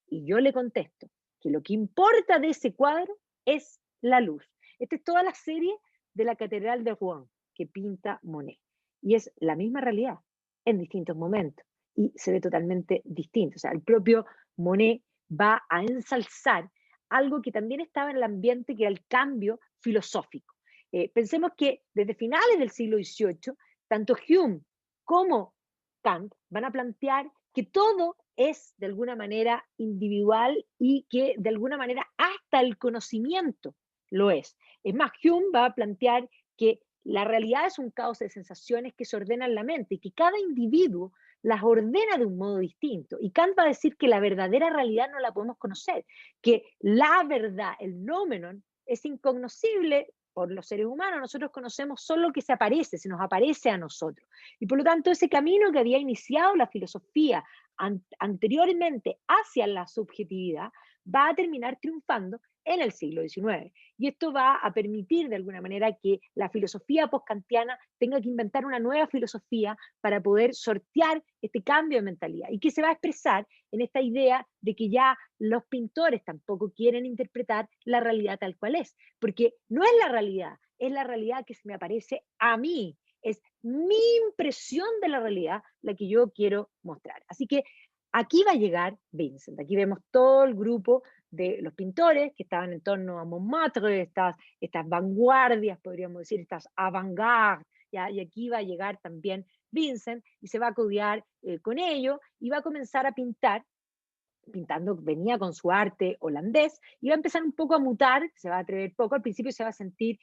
Y yo le contesto que lo que importa de ese cuadro es la luz. Esta es toda la serie de la Catedral de Rouen que pinta Monet. Y es la misma realidad en distintos momentos y se ve totalmente distinto. O sea, el propio Monet va a ensalzar algo que también estaba en el ambiente, que era el cambio filosófico. Pensemos que desde finales del siglo XVIII, tanto Hume como Kant van a plantear que todo es de alguna manera individual y que de alguna manera hasta el conocimiento lo es. Es más, Hume va a plantear que la realidad es un caos de sensaciones que se ordenan en la mente y que cada individuo las ordena de un modo distinto. Y Kant va a decir que la verdadera realidad no la podemos conocer, que la verdad, el nomenon, es incognoscible por los seres humanos. Nosotros conocemos solo lo que se nos aparece a nosotros. Y por lo tanto, ese camino que había iniciado la filosofía anteriormente hacia la subjetividad va a terminar triunfando en el siglo XIX. Y esto va a permitir de alguna manera que la filosofía postkantiana tenga que inventar una nueva filosofía para poder sortear este cambio de mentalidad y que se va a expresar en esta idea de que ya los pintores tampoco quieren interpretar la realidad tal cual es, porque no es la realidad que se me aparece a mí, es mi impresión de la realidad la que yo quiero mostrar. Así que aquí va a llegar Vincent. Aquí vemos todo el grupo de los pintores que estaban en torno a Montmartre, estas vanguardias, podríamos decir, estas avant-garde, y aquí va a llegar también Vincent y se va a codear con ello y va a comenzar a pintar pintando, venía con su arte holandés, y va a empezar un poco a mutar, se va a atrever poco, al principio se va a sentir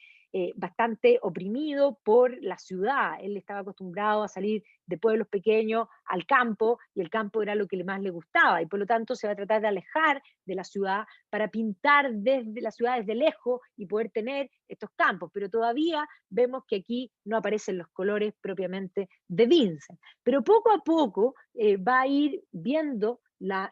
bastante oprimido por la ciudad, él estaba acostumbrado a salir de pueblos pequeños al campo, y el campo era lo que más le gustaba, y por lo tanto se va a tratar de alejar de la ciudad para pintar desde la ciudad, desde lejos, y poder tener estos campos, pero todavía vemos que aquí no aparecen los colores propiamente de Vincent, pero poco a poco va a ir viendo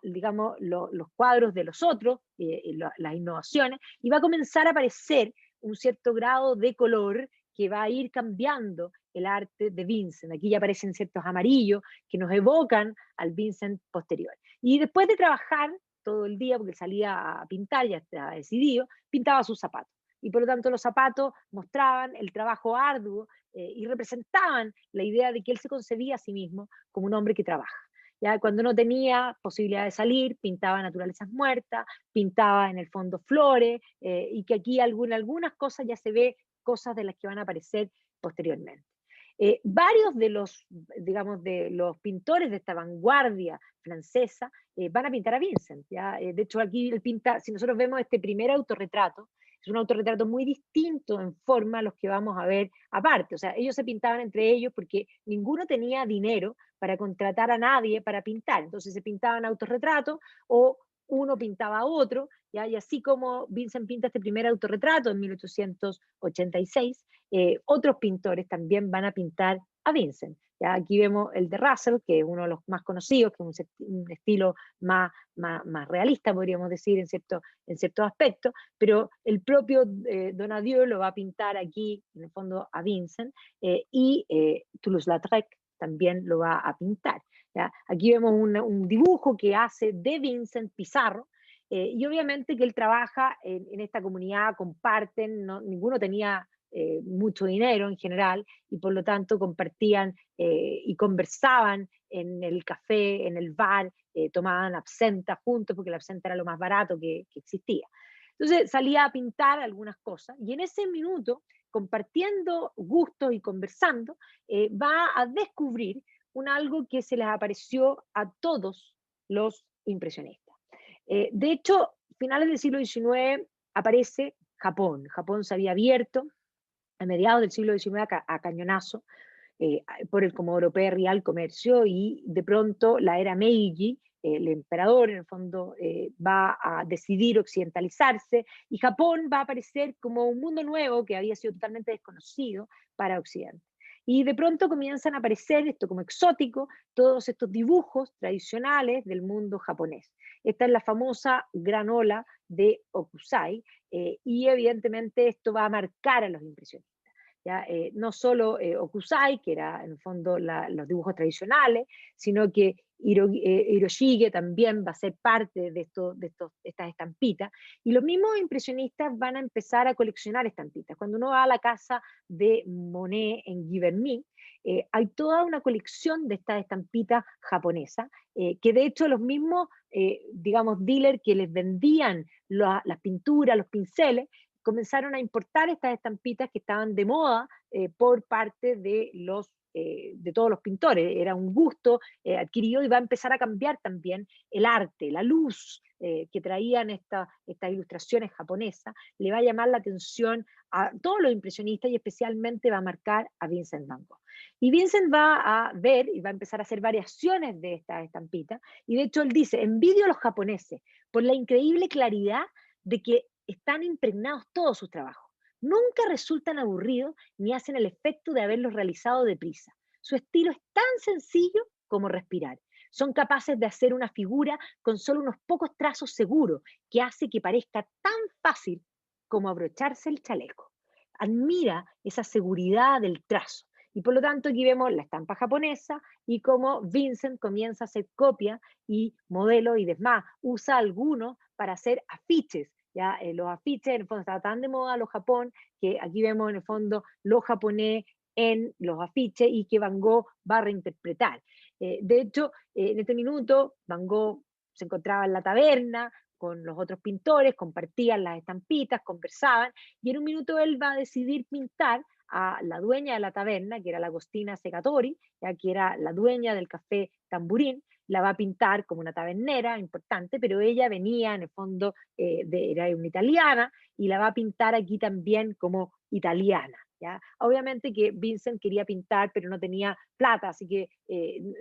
digamos, los cuadros de los otros, las innovaciones, y va a comenzar a aparecer un cierto grado de color que va a ir cambiando el arte de Vincent. Aquí ya aparecen ciertos amarillos que nos evocan al Vincent posterior. Y después de trabajar todo el día, porque salía a pintar, ya estaba decidido, pintaba sus zapatos. Y por lo tanto los zapatos mostraban el trabajo arduo y representaban la idea de que él se concebía a sí mismo como un hombre que trabaja. ¿Ya? Cuando no tenía posibilidad de salir, pintaba naturalezas muertas, pintaba en el fondo flores, y que aquí algunas cosas ya se ve, cosas de las que van a aparecer posteriormente. Varios de los, digamos, de los pintores de esta vanguardia francesa van a pintar a Vincent, ¿ya? De hecho, aquí él pinta, si nosotros vemos este primer autorretrato, es un autorretrato muy distinto en forma a los que vamos a ver aparte. O sea, ellos se pintaban entre ellos porque ninguno tenía dinero para contratar a nadie para pintar. Entonces se pintaban autorretratos o uno pintaba a otro, ¿ya? Y así como Vincent pinta este primer autorretrato en 1886, otros pintores también van a pintar a Vincent. ¿Ya? Aquí vemos el de Russell, que es uno de los más conocidos, que es un estilo más realista, podríamos decir, en ciertos aspectos, pero el propio Donadieu lo va a pintar aquí, en el fondo, a Vincent, y Toulouse-Lautrec también lo va a pintar. ¿Ya? Aquí vemos un dibujo que hace de Vincent Pizarro, y obviamente que él trabaja en esta comunidad, comparten, no, ninguno tenía mucho dinero en general, y por lo tanto compartían y conversaban en el café, en el bar, tomaban absenta juntos, porque la absenta era lo más barato que existía. Entonces salía a pintar algunas cosas, y en ese minuto, compartiendo gustos y conversando, va a descubrir algo que se les apareció a todos los impresionistas. De hecho, finales del siglo XIX aparece Japón. Japón se había abierto a mediados del siglo XIX a cañonazo por el Comodoro Perry al comercio, y de pronto la era Meiji, el emperador en el fondo va a decidir occidentalizarse, y Japón va a aparecer como un mundo nuevo que había sido totalmente desconocido para Occidente. Y de pronto comienzan a aparecer esto como exótico, todos estos dibujos tradicionales del mundo japonés. Esta es la famosa gran ola de Okusai, y evidentemente esto va a marcar a los impresionistas. ¿Ya? No solo Okusai, que era en el fondo los dibujos tradicionales, sino que Hiroshige también va a ser parte de estas estampitas, y los mismos impresionistas van a empezar a coleccionar estampitas. Cuando uno va a la casa de Monet en Giverny, hay toda una colección de estas estampitas japonesas, que de hecho los mismos, digamos, dealers que les vendían las pinturas, los pinceles, comenzaron a importar estas estampitas que estaban de moda por parte de todos los pintores. Era un gusto adquirido, y va a empezar a cambiar también el arte, la luz que traían estas ilustraciones japonesas, le va a llamar la atención a todos los impresionistas, y especialmente va a marcar a Vincent Van Gogh. Y Vincent va a ver y va a empezar a hacer variaciones de estas estampitas, y de hecho él dice: envidio a los japoneses por la increíble claridad de que están impregnados todos sus trabajos. Nunca resultan aburridos ni hacen el efecto de haberlos realizado deprisa. Su estilo es tan sencillo como respirar. Son capaces de hacer una figura con solo unos pocos trazos seguros, que hace que parezca tan fácil como abrocharse el chaleco. Admira esa seguridad del trazo. Y por lo tanto aquí vemos la estampa japonesa y cómo Vincent comienza a hacer copia y modelo, y demás, usa algunos para hacer afiches. ¿Ya? Los afiches en el fondo estaban tan de moda los Japón, que aquí vemos en el fondo lo japonés en los afiches, y que Van Gogh va a reinterpretar. De hecho, en este minuto Van Gogh se encontraba en la taberna con los otros pintores, compartían las estampitas, conversaban, y en un minuto él va a decidir pintar a la dueña de la taberna, que era la Agostina Segatori, ya que era la dueña del café Tamburín. La va a pintar como una tabernera importante, pero ella venía en el fondo, era una italiana, y la va a pintar aquí también como italiana. ¿Ya? Obviamente que Vincent quería pintar, pero no tenía plata, así que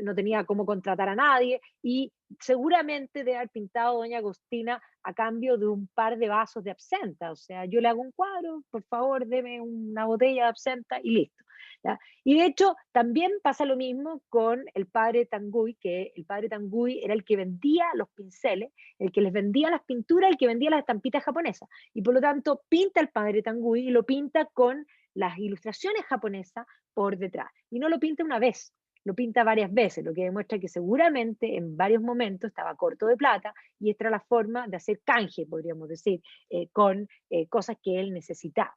no tenía cómo contratar a nadie, y seguramente de haber pintado doña Agostina a cambio de un par de vasos de absenta. O sea, yo le hago un cuadro, por favor, deme una botella de absenta y listo. ¿Ya? Y de hecho, también pasa lo mismo con el padre Tanguy, que el padre Tanguy era el que vendía los pinceles, el que les vendía las pinturas, el que vendía las estampitas japonesas. Y por lo tanto, pinta el padre Tanguy y lo pinta con las ilustraciones japonesas por detrás. Y no lo pinta una vez, lo pinta varias veces, lo que demuestra que seguramente en varios momentos estaba corto de plata, y esta era la forma de hacer canje, podríamos decir, con cosas que él necesitaba.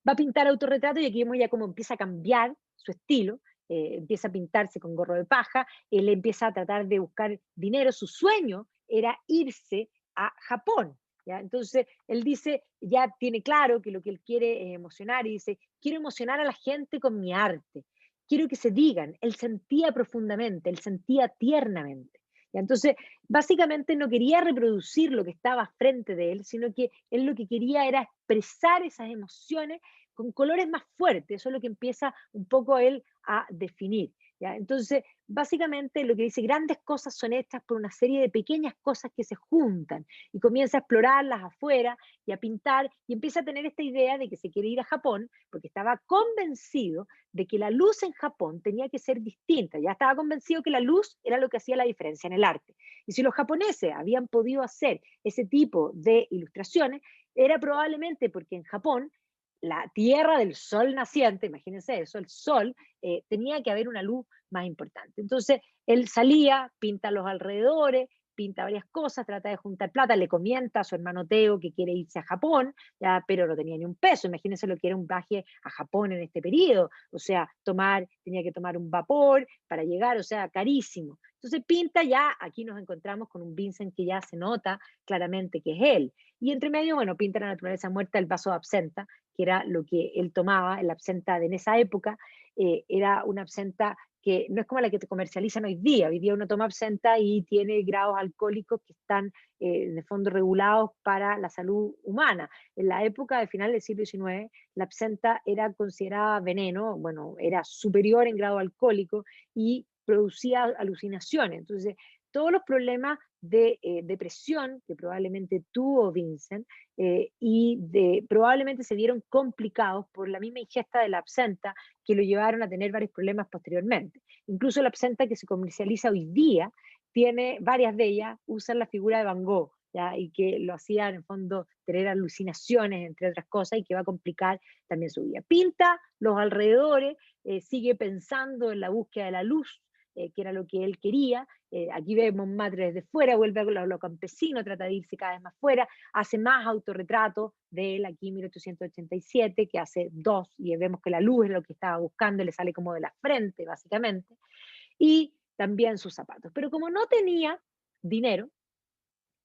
Va a pintar autorretrato, y aquí vemos ya cómo empieza a cambiar su estilo, empieza a pintarse con gorro de paja, él empieza a tratar de buscar dinero, su sueño era irse a Japón, ¿ya? Entonces, él dice, ya tiene claro que lo que él quiere es emocionar y dice, quiero emocionar a la gente con mi arte. Quiero que se digan, él sentía profundamente, él sentía tiernamente. ¿Ya? Entonces, básicamente no quería reproducir lo que estaba frente de él, sino que él lo que quería era expresar esas emociones con colores más fuertes. Eso es lo que empieza un poco él a definir. ¿Ya? Entonces, básicamente lo que dice, grandes cosas son hechas por una serie de pequeñas cosas que se juntan y comienza a explorarlas afuera y a pintar y empieza a tener esta idea de que se quiere ir a Japón porque estaba convencido de que la luz en Japón tenía que ser distinta. Ya estaba convencido que la luz era lo que hacía la diferencia en el arte. Y si los japoneses habían podido hacer ese tipo de ilustraciones, era probablemente porque en Japón la tierra del sol naciente, imagínense eso, el sol, tenía que haber una luz más importante. Entonces, él salía, pinta los alrededores, pinta varias cosas, trata de juntar plata, le comenta a su hermano Teo que quiere irse a Japón, ya, pero no tenía ni un peso. Imagínense lo que era un viaje a Japón en este periodo, o sea, tenía que tomar un vapor para llegar, o sea, carísimo. Entonces pinta ya, aquí nos encontramos con un Vincent que ya se nota claramente que es él. Y entre medio, bueno, pinta la naturaleza muerta, el vaso de absenta, que era lo que él tomaba, el absenta de en esa época, era una absenta que no es como la que te comercializan hoy día. Hoy día uno toma absenta y tiene grados alcohólicos que están en el fondo regulados para la salud humana. En la época de final del siglo XIX, la absenta era considerada veneno, bueno, era superior en grado alcohólico y producía alucinaciones. Entonces, todos los problemas de depresión que probablemente tuvo Vincent probablemente se vieron complicados por la misma ingesta de la absenta que lo llevaron a tener varios problemas posteriormente. Incluso la absenta que se comercializa hoy día tiene varias de ellas, usan la figura de Van Gogh, ¿ya? Y que lo hacía en el fondo tener alucinaciones, entre otras cosas, y que va a complicar también su vida. Pinta los alrededores, sigue pensando en la búsqueda de la luz, que era lo que él quería. Aquí vemos Montmartre desde fuera, vuelve a lo campesino, trata de irse cada vez más fuera, hace más autorretratos de él aquí en 1887, que hace dos, y vemos que la luz es lo que estaba buscando, le sale como de la frente, básicamente, y también sus zapatos. Pero como no tenía dinero,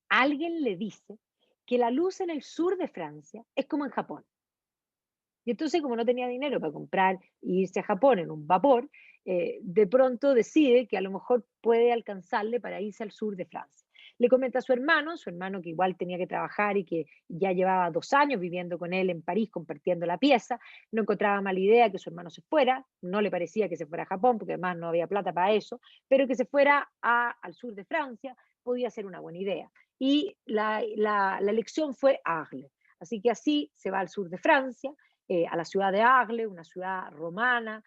alguien le dice que la luz en el sur de Francia es como en Japón. Y entonces, como no tenía dinero para comprar e irse a Japón en un vapor, de pronto decide que a lo mejor puede alcanzarle para irse al sur de Francia. Le comenta a su hermano que igual tenía que trabajar y que ya llevaba 2 años viviendo con él en París, compartiendo la pieza. No encontraba mala idea que su hermano se fuera, no le parecía que se fuera a Japón, porque además no había plata para eso, pero que se fuera al sur de Francia podía ser una buena idea. Y la elección fue Arles. Así que así se va al sur de Francia, a la ciudad de Arles, una ciudad romana,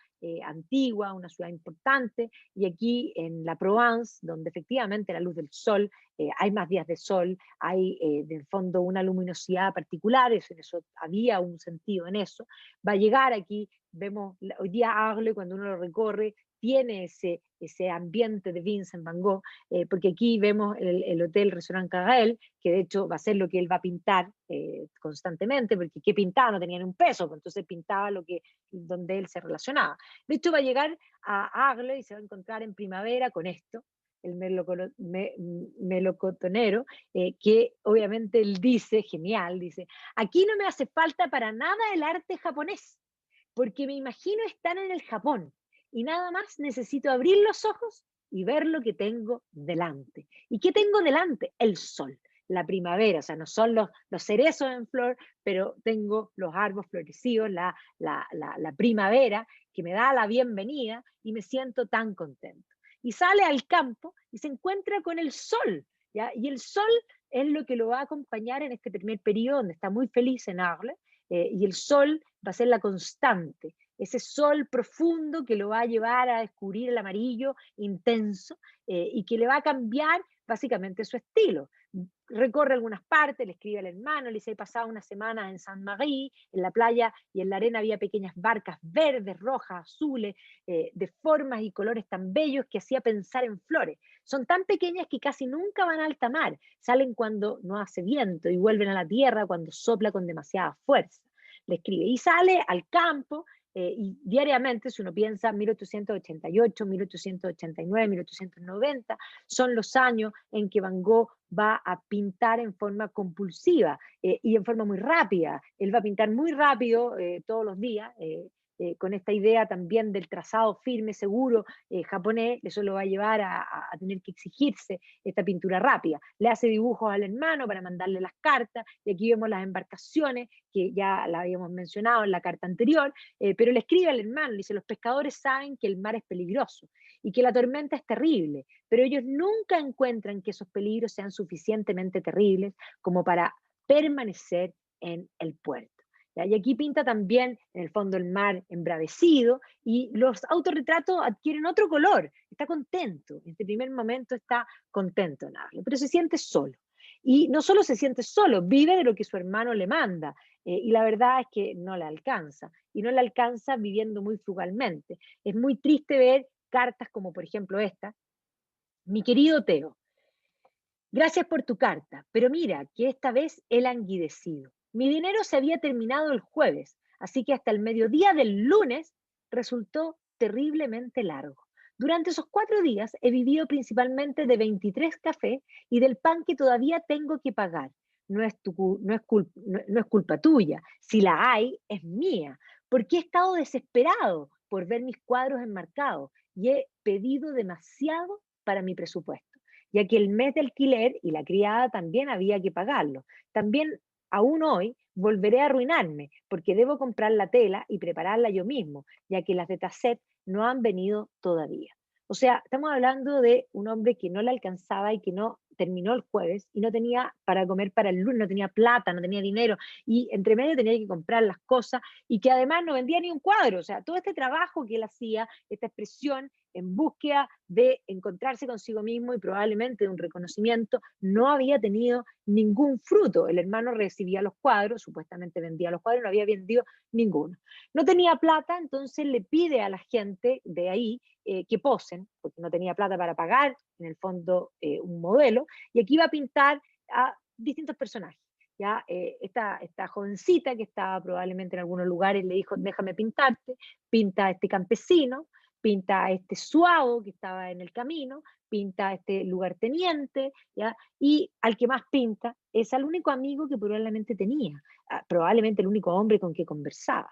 antigua, una ciudad importante, y aquí en la Provence, donde efectivamente la luz del sol, hay más días de sol, hay de fondo una luminosidad particular, eso había un sentido en eso, va a llegar aquí, vemos hoy día Arles, cuando uno lo recorre, tiene ese ambiente de Vincent Van Gogh, porque aquí vemos el Hotel Restaurant Carrel, que de hecho va a ser lo que él va a pintar constantemente, porque ¿qué pintaba? No tenía ni un peso, pues entonces pintaba donde él se relacionaba. De hecho va a llegar a Arles y se va a encontrar en primavera con esto, el melocotonero, que obviamente él dice, genial, dice, aquí no me hace falta para nada el arte japonés, porque me imagino estar en el Japón y nada más necesito abrir los ojos y ver lo que tengo delante. ¿Y qué tengo delante? El sol, la primavera, o sea, no son los cerezos en flor, pero tengo los árboles florecidos, la primavera que me da la bienvenida y me siento tan contento. Y sale al campo y se encuentra con el sol, ¿ya? Y el sol es lo que lo va a acompañar en este primer periodo, donde está muy feliz en Arles, y el sol va a ser la constante, ese sol profundo que lo va a llevar a descubrir el amarillo intenso y que le va a cambiar básicamente su estilo. Recorre algunas partes, le escribe al hermano, le dice, he pasado unas semanas en Saint-Marie, en la playa y en la arena había pequeñas barcas verdes, rojas, azules, de formas y colores tan bellos que hacía pensar en flores. Son tan pequeñas que casi nunca van a alta mar, salen cuando no hace viento y vuelven a la tierra cuando sopla con demasiada fuerza. Le escribe y sale al campo y diariamente, si uno piensa 1888, 1889, 1890, son los años en que Van Gogh va a pintar en forma compulsiva y en forma muy rápida. Él va a pintar muy rápido todos los días. Con esta idea también del trazado firme, seguro, japonés, eso lo va a llevar a tener que exigirse esta pintura rápida. Le hace dibujos al hermano para mandarle las cartas, y aquí vemos las embarcaciones, que ya la habíamos mencionado en la carta anterior, pero le escribe al hermano, le dice, los pescadores saben que el mar es peligroso y que la tormenta es terrible, pero ellos nunca encuentran que esos peligros sean suficientemente terribles como para permanecer en el puerto. ¿Ya? Y aquí pinta también, en el fondo, el mar embravecido y los autorretratos adquieren otro color. Está contento, en este primer momento está contento Narle, pero se siente solo. Y no solo se siente solo, vive de lo que su hermano le manda. Y la verdad es que no le alcanza. Y no le alcanza viviendo muy frugalmente. Es muy triste ver cartas como, por ejemplo, esta. Mi querido Teo, gracias por tu carta, pero mira que esta vez he languidecido. Mi dinero se había terminado el jueves, así que hasta el mediodía del lunes resultó terriblemente largo. Durante esos 4 días he vivido principalmente de 23 cafés y del pan que todavía tengo que pagar. No es culpa tuya. Si la hay, es mía, porque he estado desesperado por ver mis cuadros enmarcados y he pedido demasiado para mi presupuesto, ya que el mes de alquiler y la criada también había que pagarlo. También, aún hoy, volveré a arruinarme, porque debo comprar la tela y prepararla yo mismo, ya que las de Tasset no han venido todavía. O sea, estamos hablando de un hombre que no le alcanzaba y que no terminó el jueves y no tenía para comer para el lunes, no tenía plata, no tenía dinero y entre medio tenía que comprar las cosas y que además no vendía ni un cuadro. O sea, todo este trabajo que él hacía, esta expresión en búsqueda de encontrarse consigo mismo y probablemente de un reconocimiento, no había tenido ningún fruto. El hermano recibía los cuadros, supuestamente vendía los cuadros, no había vendido ninguno. No tenía plata, entonces le pide a la gente de ahí que posen, porque no tenía plata para pagar, en el fondo, un modelo, y aquí va a pintar a distintos personajes. ¿Ya? Esta jovencita que estaba probablemente en algunos lugares le dijo, déjame pintarte, pinta a este campesino, pinta a este suavo que estaba en el camino, pinta a este lugarteniente, ¿ya? Y al que más pinta es al único amigo que probablemente tenía, probablemente el único hombre con que conversaba,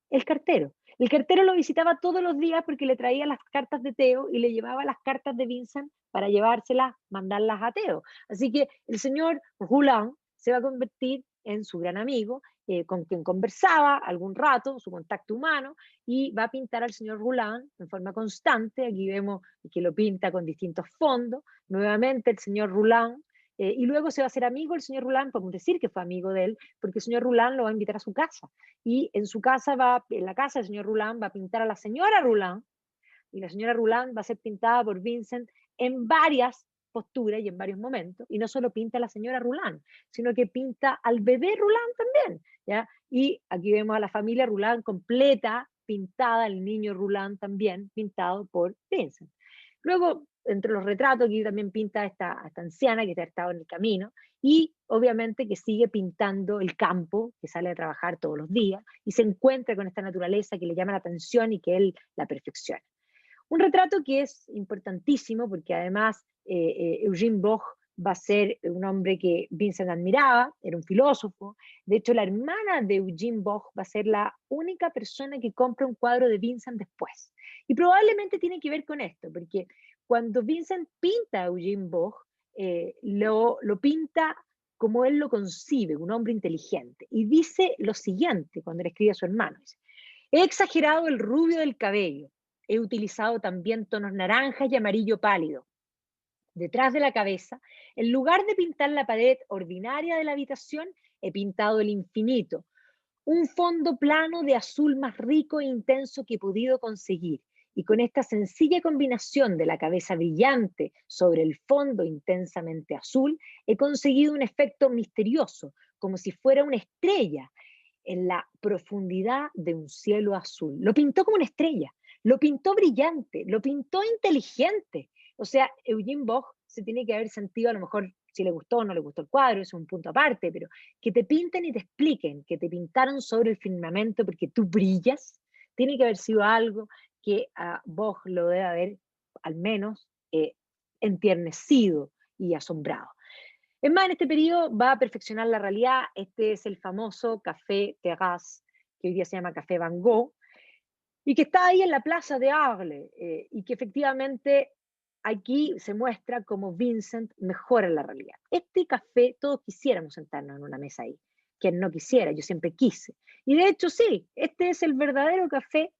el cartero. El cartero lo visitaba todos los días porque le traía las cartas de Teo y le llevaba las cartas de Vincent para llevárselas, mandarlas a Teo. Así que el señor Roulin se va a convertir en su gran amigo, con quien conversaba algún rato, su contacto humano, y va a pintar al señor Roulin en forma constante. Aquí vemos que lo pinta con distintos fondos. Nuevamente el señor Roulin, y luego se va a hacer amigo el señor Roulin, podemos decir que fue amigo de él, porque el señor Roulin lo va a invitar a su casa. Y en su casa en la casa del señor Roulin va a pintar a la señora Roulin, y la señora Roulin va a ser pintada por Vincent en varias posturas y en varios momentos, y no solo pinta a la señora Roulin, sino que pinta al bebé Roulin también, ¿ya? Y aquí vemos a la familia Roulin completa, pintada, el niño Roulin también, pintado por Vincent. Luego, entre los retratos, aquí también pinta a esta anciana que ha estado en el camino, y obviamente que sigue pintando el campo, que sale a trabajar todos los días, y se encuentra con esta naturaleza que le llama la atención y que él la perfecciona. Un retrato que es importantísimo porque además Eugene Boch va a ser un hombre que Vincent admiraba, era un filósofo. De hecho, la hermana de Eugene Boch va a ser la única persona que compra un cuadro de Vincent después. Y probablemente tiene que ver con esto, porque cuando Vincent pinta a Eugene Boch, lo pinta como él lo concibe, un hombre inteligente. Y dice lo siguiente cuando le escribe a su hermano. Dice, he exagerado el rubio del cabello. He utilizado también tonos naranjas y amarillo pálido. Detrás de la cabeza, en lugar de pintar la pared ordinaria de la habitación, he pintado el infinito, un fondo plano de azul más rico e intenso que he podido conseguir. Y con esta sencilla combinación de la cabeza brillante sobre el fondo intensamente azul, he conseguido un efecto misterioso, como si fuera una estrella en la profundidad de un cielo azul. Lo pintó como una estrella, lo pintó brillante, lo pintó inteligente. O sea, Eugene Boch se tiene que haber sentido, a lo mejor, si le gustó o no le gustó el cuadro, es un punto aparte, pero que te pinten y te expliquen que te pintaron sobre el firmamento porque tú brillas, tiene que haber sido algo que a Vogt lo debe haber al menos entiernecido y asombrado. Es más, en este periodo va a perfeccionar la realidad. Este es el famoso Café Terrasse, que hoy día se llama Café Van Gogh, y que está ahí en la plaza de Arles, y que efectivamente aquí se muestra cómo Vincent mejora la realidad. Este café, todos quisiéramos sentarnos en una mesa ahí. Quien no quisiera, yo siempre quise. Y de hecho, sí, este es el verdadero café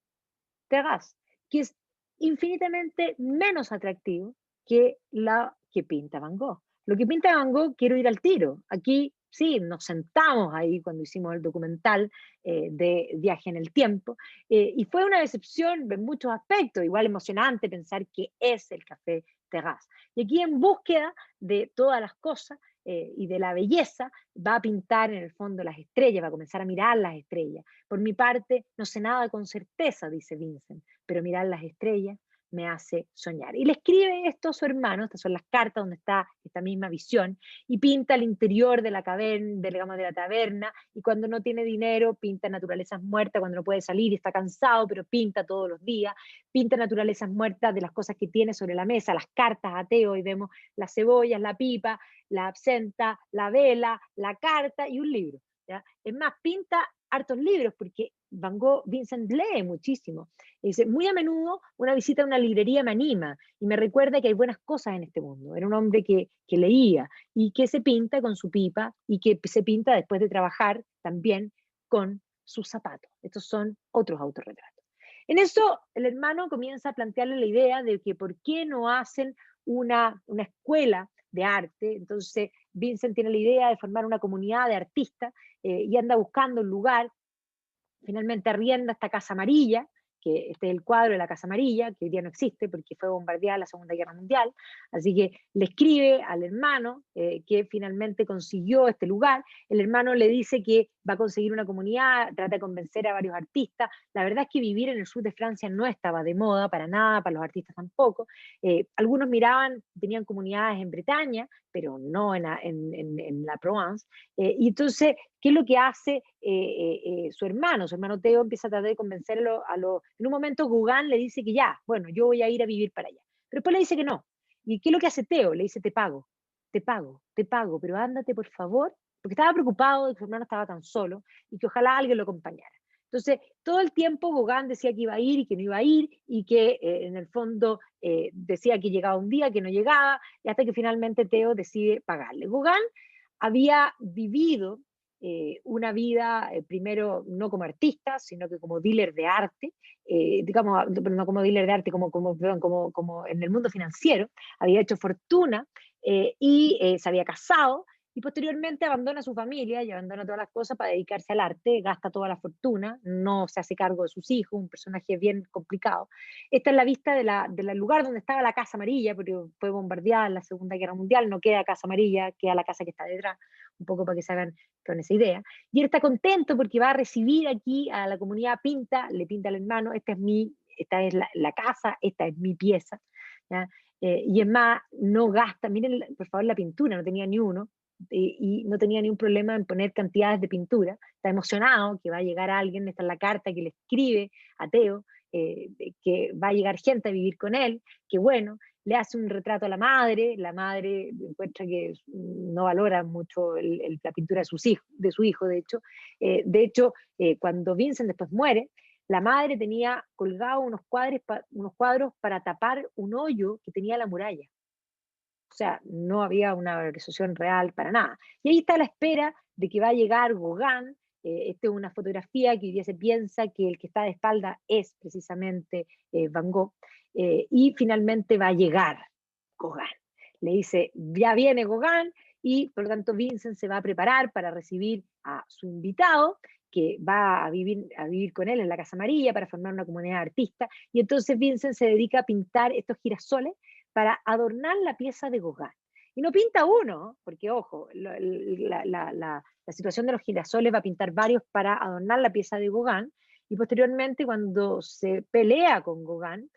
Terrace, que es infinitamente menos atractivo que la que pinta Van Gogh. Lo que pinta Van Gogh, quiero ir al tiro. Aquí sí, nos sentamos ahí cuando hicimos el documental de Viaje en el Tiempo, y fue una decepción en muchos aspectos, igual emocionante pensar que es el café Terrace. Y aquí en búsqueda de todas las cosas y de la belleza, va a pintar en el fondo las estrellas, va a comenzar a mirar las estrellas. Por mi parte, no sé nada con certeza, dice Vincent, pero mirar las estrellas me hace soñar. Y le escribe esto a su hermano, estas son las cartas donde está esta misma visión, y pinta el interior de la caverna, digamos, de la taberna, y cuando no tiene dinero, pinta naturalezas muertas, cuando no puede salir y está cansado, pero pinta todos los días, pinta naturalezas muertas de las cosas que tiene sobre la mesa, las cartas a Teo, y vemos las cebollas, la pipa, la absenta, la vela, la carta y un libro. ¿Ya? Es más, pinta hartos libros porque Van Gogh, Vincent lee muchísimo. Y dice, muy a menudo una visita a una librería me anima y me recuerda que hay buenas cosas en este mundo. Era un hombre que leía y que se pinta con su pipa y que se pinta después de trabajar también con sus zapatos. Estos son otros autorretratos. En eso el hermano comienza a plantearle la idea de que por qué no hacen una escuela de arte. Entonces Vincent tiene la idea de formar una comunidad de artistas y anda buscando un lugar. Finalmente arrienda esta Casa Amarilla, que este es el cuadro de la Casa Amarilla, que hoy día no existe porque fue bombardeada en la Segunda Guerra Mundial, así que le escribe al hermano que finalmente consiguió este lugar, el hermano le dice que va a conseguir una comunidad, trata de convencer a varios artistas, la verdad es que vivir en el sur de Francia no estaba de moda para nada, para los artistas tampoco, algunos miraban, tenían comunidades en Bretaña, pero no en la Provence, y entonces, ¿qué es lo que hace su hermano? Su hermano Teo empieza a tratar de convencerlo en un momento Gauguin le dice que ya, bueno, yo voy a ir a vivir para allá. Pero después le dice que no. ¿Y qué es lo que hace Teo? Le dice, te pago, te pago, te pago, pero ándate por favor, porque estaba preocupado de que su hermano estaba tan solo y que ojalá alguien lo acompañara. Entonces, todo el tiempo Gauguin decía que iba a ir y que no iba a ir y que en el fondo decía que llegaba un día, que no llegaba, y hasta que finalmente Teo decide pagarle. Gauguin había vivido una vida, primero, no como artista, sino que como dealer de arte, digamos, no como dealer de arte, perdón, como en el mundo financiero, había hecho fortuna y se había casado, y posteriormente abandona a su familia y abandona todas las cosas para dedicarse al arte, gasta toda la fortuna, no se hace cargo de sus hijos, un personaje bien complicado. Esta es la vista del lugar donde estaba la Casa Amarilla, porque fue bombardeada en la Segunda Guerra Mundial, no queda Casa Amarilla, queda la casa que está detrás, un poco para que se hagan con esa idea. Y él está contento porque va a recibir aquí a la comunidad Pinta, le pinta al hermano, esta es la casa, esta es mi pieza. ¿Ya? Y es más, no gasta, miren por favor la pintura, no tenía ni uno, y no tenía ni un problema en poner cantidades de pintura. Está emocionado que va a llegar alguien, esta es la carta que le escribe a Teo, que va a llegar gente a vivir con él, que bueno, le hace un retrato a la madre encuentra que no valora mucho la pintura de su hijo, de hecho. Cuando Vincent después muere, la madre tenía colgado unos cuadros para tapar un hoyo que tenía la muralla. O sea, no había una valorización real para nada. Y ahí está la espera de que va a llegar Gauguin. Esta es una fotografía que hoy día se piensa que el que está de espalda es precisamente Van Gogh. Y finalmente va a llegar Gauguin. Le dice, ya viene Gauguin, y por lo tanto Vincent se va a preparar para recibir a su invitado, que va a vivir con él en la Casa Amarilla para formar una comunidad de artistas. Y entonces Vincent se dedica a pintar estos girasoles para adornar la pieza de Gauguin. Y no pinta uno, porque ojo, la situación de los girasoles va a pintar varios para adornar la pieza de Gauguin, y posteriormente cuando se pelea con Gauguin,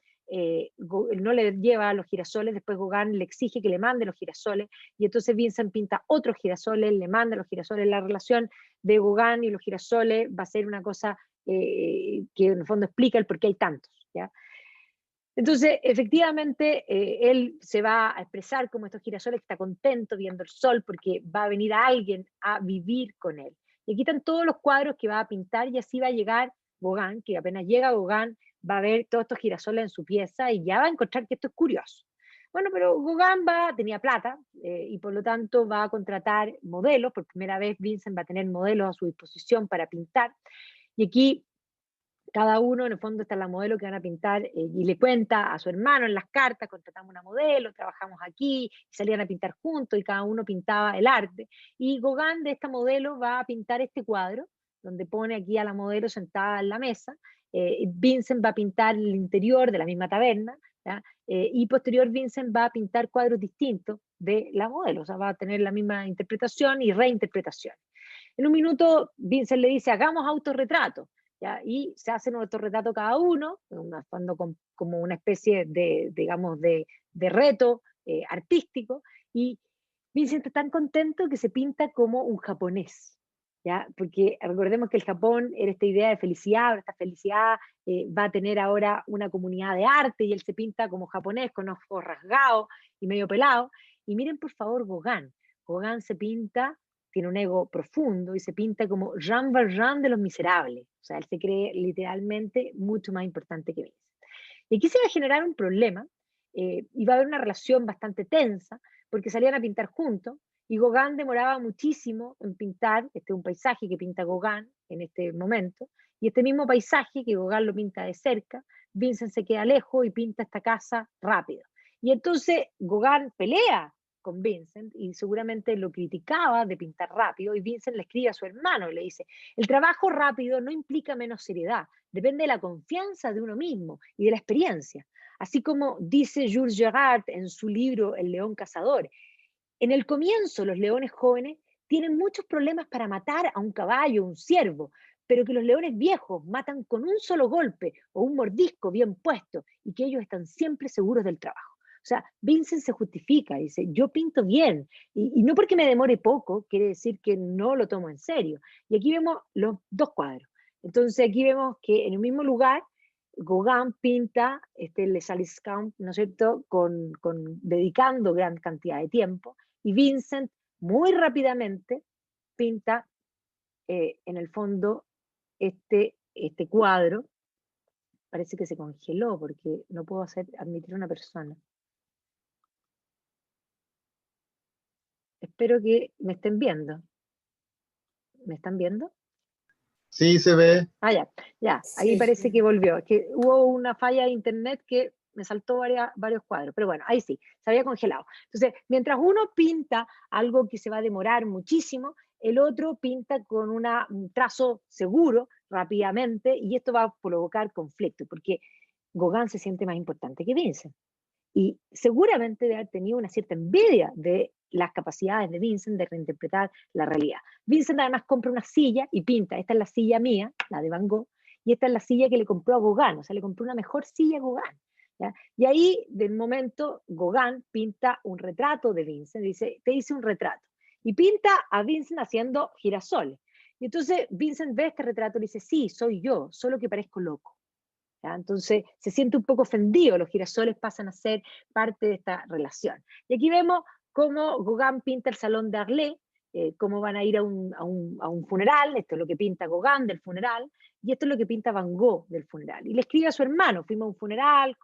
no le lleva los girasoles, después Gauguin le exige que le mande los girasoles, y entonces Vincent pinta otros girasoles, le manda los girasoles, la relación de Gauguin y los girasoles va a ser una cosa que en el fondo explica el por qué hay tantos, ¿ya? Entonces, efectivamente, él se va a expresar como estos girasoles, que está contento viendo el sol porque va a venir a alguien a vivir con él. Y aquí están todos los cuadros que va a pintar y así va a llegar Gauguin, que apenas llega Gauguin va a ver todos estos girasoles en su pieza y ya va a encontrar que esto es curioso. Bueno, pero Gauguin tenía plata y por lo tanto va a contratar modelos. Por primera vez Vincent va a tener modelos a su disposición para pintar. Y aquí cada uno, en el fondo, está la modelo que van a pintar y le cuenta a su hermano en las cartas, contratamos una modelo, trabajamos aquí, y salían a pintar juntos y cada uno pintaba el arte. Y Gauguin de esta modelo va a pintar este cuadro, donde pone aquí a la modelo sentada en la mesa. Vincent va a pintar el interior de la misma taberna, ¿ya? Y posterior Vincent va a pintar cuadros distintos de la modelo, o sea, va a tener la misma interpretación y reinterpretación. En un minuto Vincent le dice, hagamos autorretrato. ¿Ya? Y se hacen un autorretrato cada uno, como una especie de, digamos, de reto artístico, y Vincent está tan contento que se pinta como un japonés, ¿ya? Porque recordemos que el Japón era esta idea de felicidad, ahora esta felicidad va a tener ahora una comunidad de arte, y él se pinta como japonés, con ojos rasgados y medio pelado, y miren por favor Gauguin, Gauguin se pinta, tiene un ego profundo y se pinta como Jean Valjean de Los Miserables. O sea, él se cree literalmente mucho más importante que Vincent. Y aquí se va a generar un problema y va a haber una relación bastante tensa porque salían a pintar juntos y Gauguin demoraba muchísimo en pintar, este es un paisaje que pinta Gauguin en este momento, y este mismo paisaje que Gauguin lo pinta de cerca, Vincent se queda lejos y pinta esta casa rápido. Y entonces Gauguin pelea con Vincent y seguramente lo criticaba de pintar rápido y Vincent le escribe a su hermano y le dice, el trabajo rápido no implica menos seriedad, depende de la confianza de uno mismo y de la experiencia. Así como dice Jules Gerard en su libro El león cazador, en el comienzo los leones jóvenes tienen muchos problemas para matar a un caballo o un ciervo, pero que los leones viejos matan con un solo golpe o un mordisco bien puesto y que ellos están siempre seguros del trabajo. O sea, Vincent se justifica, dice, yo pinto bien, y no porque me demore poco, quiere decir que no lo tomo en serio. Y aquí vemos los dos cuadros. Entonces aquí vemos que en el mismo lugar, Gauguin pinta Les Aliscamps, ¿no es cierto?, dedicando gran cantidad de tiempo, y Vincent muy rápidamente pinta en el fondo este cuadro. Parece que se congeló porque no puedo admitir una persona. Espero que me estén viendo. ¿Me están viendo? Sí, se ve. Ah, ya, ahí Sí, parece que volvió. Es que hubo una falla de internet que me saltó varios cuadros, pero bueno, ahí sí, se había congelado. Entonces, mientras uno pinta algo que se va a demorar muchísimo, el otro pinta con un trazo seguro rápidamente y esto va a provocar conflicto, porque Gauguin se siente más importante que Vincent. Y seguramente debe haber tenido una cierta envidia de las capacidades de Vincent de reinterpretar la realidad. Vincent además compra una silla y pinta, esta es la silla mía, la de Van Gogh, y esta es la silla que le compró a Gauguin, o sea, le compró una mejor silla a Gauguin. ¿Ya? Y ahí, del momento, Gauguin pinta un retrato de Vincent, dice, te hice un retrato, y pinta a Vincent haciendo girasoles. Y entonces Vincent ve este retrato y dice, sí, soy yo, solo que parezco loco. ¿Ya? Entonces se siente un poco ofendido, los girasoles pasan a ser parte de esta relación. Y aquí vemos cómo Gauguin pinta el Salón de Arles, cómo van a ir a un funeral, esto es lo que pinta Gauguin del funeral, y esto es lo que pinta Van Gogh del funeral. Y le escribe a su hermano, fuimos a un funeral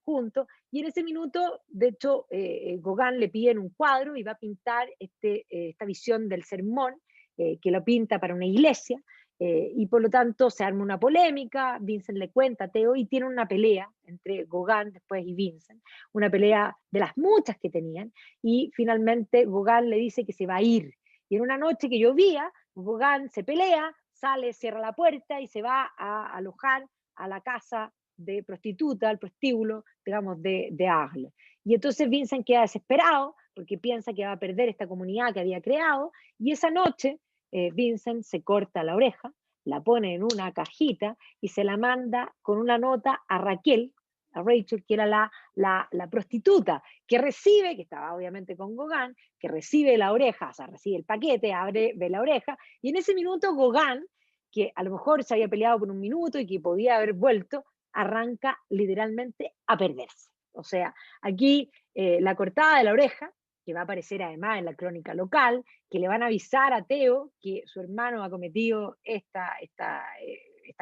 juntos, y en ese minuto, de hecho, Gauguin le pide un cuadro y va a pintar esta visión del sermón, que lo pinta para una iglesia, y por lo tanto se arma una polémica, Vincent le cuenta a Theo y tiene una pelea entre Gauguin después y Vincent, una pelea de las muchas que tenían, y finalmente Gauguin le dice que se va a ir. Y en una noche que llovía, Gauguin se pelea, sale, cierra la puerta y se va a alojar a la casa de prostituta, al prostíbulo, digamos, de Arles. Y entonces Vincent queda desesperado porque piensa que va a perder esta comunidad que había creado, y esa noche Vincent se corta la oreja, la pone en una cajita y se la manda con una nota a Raquel, a Rachel, que era la prostituta, que estaba obviamente con Gauguin, que recibe la oreja, o sea, recibe el paquete, abre, ve la oreja, y en ese minuto Gauguin que a lo mejor se había peleado por un minuto y que podía haber vuelto, arranca literalmente a perderse. O sea, aquí la cortada de la oreja, que va a aparecer además en la crónica local, que le van a avisar a Teo que su hermano ha cometido esta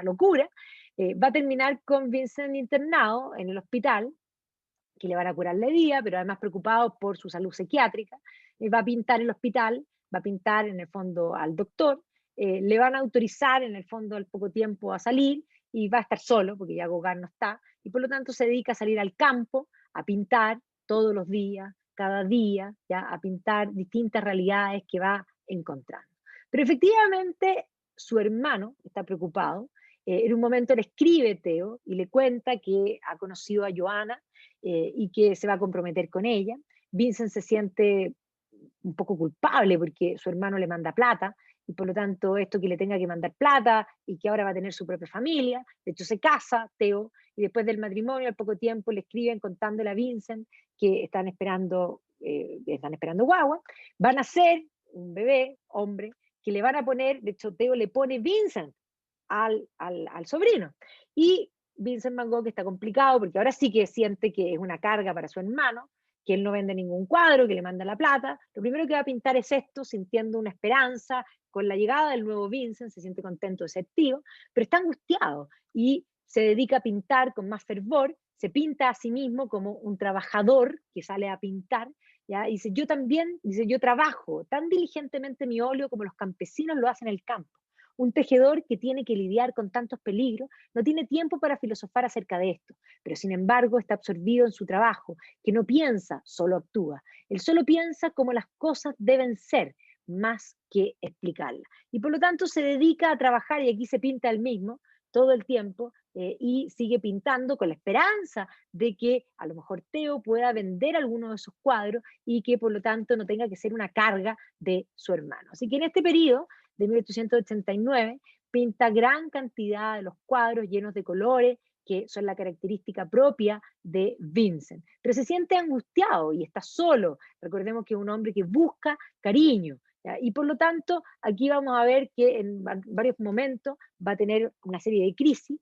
locura, va a terminar con Vincent internado en el hospital, que le van a curar la herida, pero además preocupado por su salud psiquiátrica. Va a pintar el hospital, va a pintar en el fondo al doctor, le van a autorizar en el fondo al poco tiempo a salir y va a estar solo, porque ya Gauguin no está, y por lo tanto se dedica a salir al campo, a pintar todos los días, cada día, ya a pintar distintas realidades que va encontrando. Pero efectivamente su hermano está preocupado. En un momento le escribe Teo y le cuenta que ha conocido a Joana y que se va a comprometer con ella. Vincent se siente un poco culpable porque su hermano le manda plata y por lo tanto esto que le tenga que mandar plata y que ahora va a tener su propia familia. De hecho se casa Teo y después del matrimonio al poco tiempo le escriben contándole a Vincent que están esperando guagua, van a ser un bebé, hombre, que le van a poner, de hecho Teo le pone Vincent al sobrino. Y Vincent Van Gogh está complicado porque ahora sí que siente que es una carga para su hermano, que él no vende ningún cuadro, que le manda la plata. Lo primero que va a pintar es esto, sintiendo una esperanza. Con la llegada del nuevo Vincent se siente contento de ser tío, pero está angustiado y se dedica a pintar con más fervor, se pinta a sí mismo como un trabajador que sale a pintar, ¿ya? Y dice, yo también, dice, yo trabajo tan diligentemente mi óleo como los campesinos lo hacen en el campo. Un tejedor que tiene que lidiar con tantos peligros no tiene tiempo para filosofar acerca de esto, pero sin embargo está absorbido en su trabajo, que no piensa, solo actúa. Él solo piensa cómo las cosas deben ser, más que explicarlas. Y por lo tanto se dedica a trabajar, y aquí se pinta él mismo todo el tiempo, y sigue pintando con la esperanza de que a lo mejor Teo pueda vender alguno de sus cuadros y que por lo tanto no tenga que ser una carga de su hermano. Así que en este periodo de 1889 pinta gran cantidad de los cuadros llenos de colores, que son la característica propia de Vincent. Pero se siente angustiado y está solo. Recordemos que es un hombre que busca cariño, ¿ya? Y por lo tanto, aquí vamos a ver que en varios momentos va a tener una serie de crisis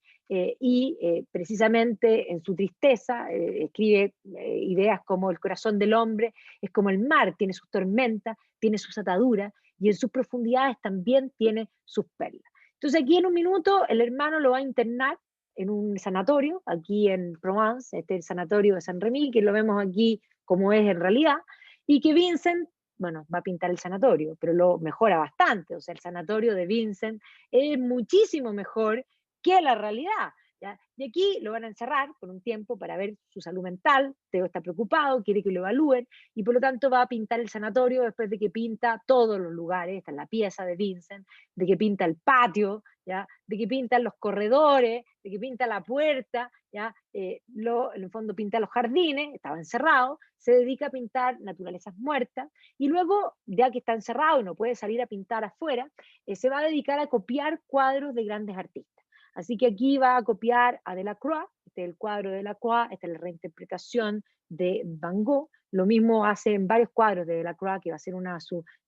precisamente en su tristeza escribe ideas como el corazón del hombre es como el mar, tiene sus tormentas, tiene sus ataduras y en sus profundidades también tiene sus perlas. Entonces aquí en un minuto el hermano lo va a internar en un sanatorio, aquí en Provence, este es el sanatorio de Saint-Rémy, que lo vemos aquí como es en realidad, y que Vincent, bueno, va a pintar el sanatorio, pero lo mejora bastante, o sea, el sanatorio de Vincent es muchísimo mejor que la realidad. ¿Ya? Y aquí lo van a encerrar por un tiempo para ver su salud mental. Teo está preocupado, quiere que lo evalúen y por lo tanto va a pintar el sanatorio después de que pinta todos los lugares. Esta es la pieza de Vincent, de que pinta el patio, ¿ya? De que pinta los corredores, de que pinta la puerta, ¿ya? En el fondo pinta los jardines, estaba encerrado, se dedica a pintar naturalezas muertas y luego, ya que está encerrado y no puede salir a pintar afuera, se va a dedicar a copiar cuadros de grandes artistas. Así que aquí va a copiar a Delacroix, este es el cuadro de Delacroix, esta es la reinterpretación de Van Gogh. Lo mismo hace en varios cuadros de Delacroix, que va a ser una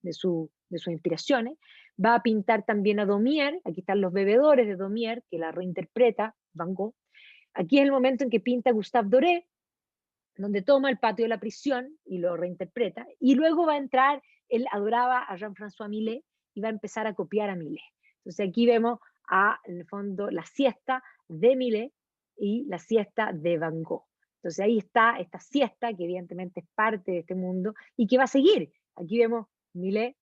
de sus inspiraciones. Va a pintar también a Daumier, aquí están los bebedores de Daumier, que la reinterpreta Van Gogh. Aquí es el momento en que pinta Gustave Doré, donde toma el patio de la prisión y lo reinterpreta. Y luego va a entrar, él adoraba a Jean-François Millet y va a empezar a copiar a Millet. Entonces aquí vemos en el fondo, la siesta de Millet y la siesta de Van Gogh. Entonces ahí está esta siesta, que evidentemente es parte de este mundo y que va a seguir. Aquí vemos Millet,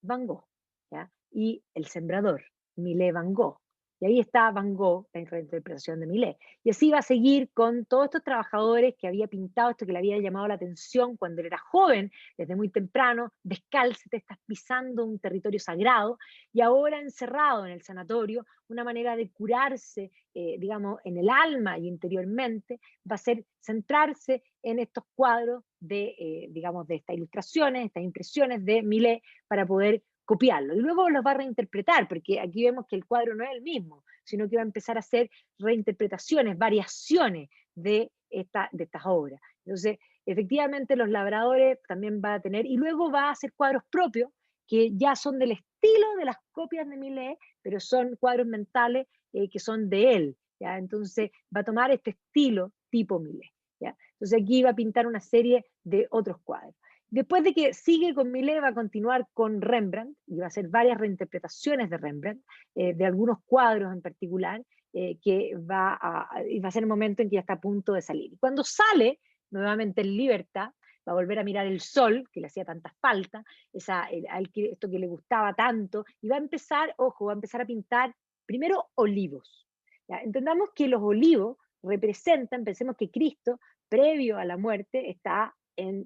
Van Gogh, ¿ya? Y el sembrador, Millet, Van Gogh. Y ahí está Van Gogh, la reinterpretación de Millet. Y así va a seguir con todos estos trabajadores que había pintado esto, que le había llamado la atención cuando él era joven, desde muy temprano, descalzo, te estás pisando un territorio sagrado, y ahora encerrado en el sanatorio, una manera de curarse, digamos, en el alma y interiormente, va a ser centrarse en estos cuadros de, digamos, de estas ilustraciones, estas impresiones de Millet para poder copiarlo. Y luego los va a reinterpretar, porque aquí vemos que el cuadro no es el mismo, sino que va a empezar a hacer reinterpretaciones, variaciones de estas obras. Entonces, efectivamente, los labradores también va a tener, y luego va a hacer cuadros propios, que ya son del estilo de las copias de Millet, pero son cuadros mentales que son de él, ¿ya? Entonces va a tomar este estilo tipo Millet, ¿ya? Entonces aquí va a pintar una serie de otros cuadros. Después de que sigue con Millet, va a continuar con Rembrandt, y va a hacer varias reinterpretaciones de Rembrandt, de algunos cuadros en particular, y va a ser el momento en que ya está a punto de salir. Y cuando sale, nuevamente en libertad, va a volver a mirar el sol, que le hacía tanta falta, esto que le gustaba tanto, y va a empezar, ojo, va a empezar a pintar primero olivos. ¿Ya? Entendamos que los olivos representan, pensemos que Cristo, previo a la muerte, está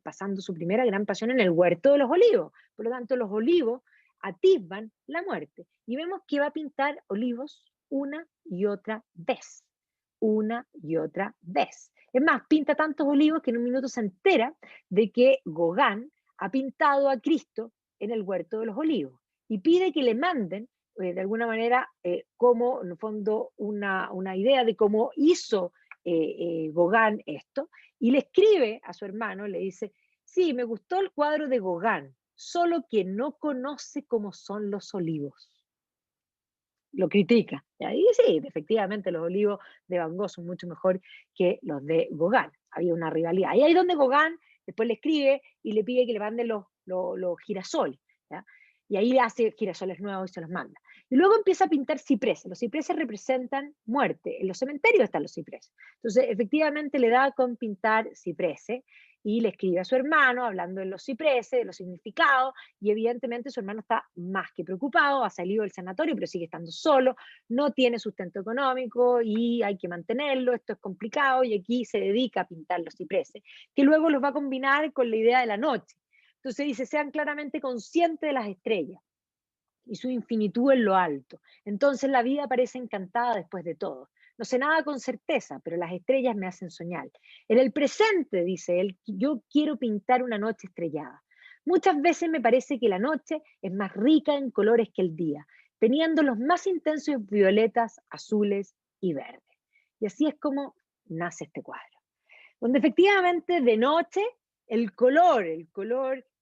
pasando su primera gran pasión en el huerto de los olivos. Por lo tanto, los olivos atisban la muerte. Y vemos que va a pintar olivos una y otra vez. Una y otra vez. Es más, pinta tantos olivos que en un minuto se entera de que Gauguin ha pintado a Cristo en el huerto de los olivos y pide que le manden, de alguna manera, como en el fondo una idea de cómo hizo Gauguin esto, y le escribe a su hermano, le dice, sí, me gustó el cuadro de Gauguin, solo que no conoce cómo son los olivos. Lo critica. Y ahí sí, efectivamente los olivos de Van Gogh son mucho mejor que los de Gauguin. Había una rivalidad. Y ahí es donde Gauguin después le escribe y le pide que le manden los girasoles, ¿ya? Y ahí hace girasoles nuevos y se los manda. Y luego empieza a pintar cipreses. Los cipreses representan muerte. En los cementerios están los cipreses. Entonces, efectivamente, le da con pintar cipreses y le escribe a su hermano hablando de los cipreses, de los significados, y evidentemente su hermano está más que preocupado, ha salido del sanatorio, pero sigue estando solo, no tiene sustento económico y hay que mantenerlo, esto es complicado, y aquí se dedica a pintar los cipreses, que luego los va a combinar con la idea de la noche. Entonces dice, sean claramente conscientes de las estrellas y su infinitud en lo alto. Entonces la vida parece encantada después de todo. No sé nada con certeza, pero las estrellas me hacen soñar. En el presente, dice él, yo quiero pintar una noche estrellada. Muchas veces me parece que la noche es más rica en colores que el día, teniendo los más intensos violetas, azules y verdes. Y así es como nace este cuadro, donde efectivamente de noche el color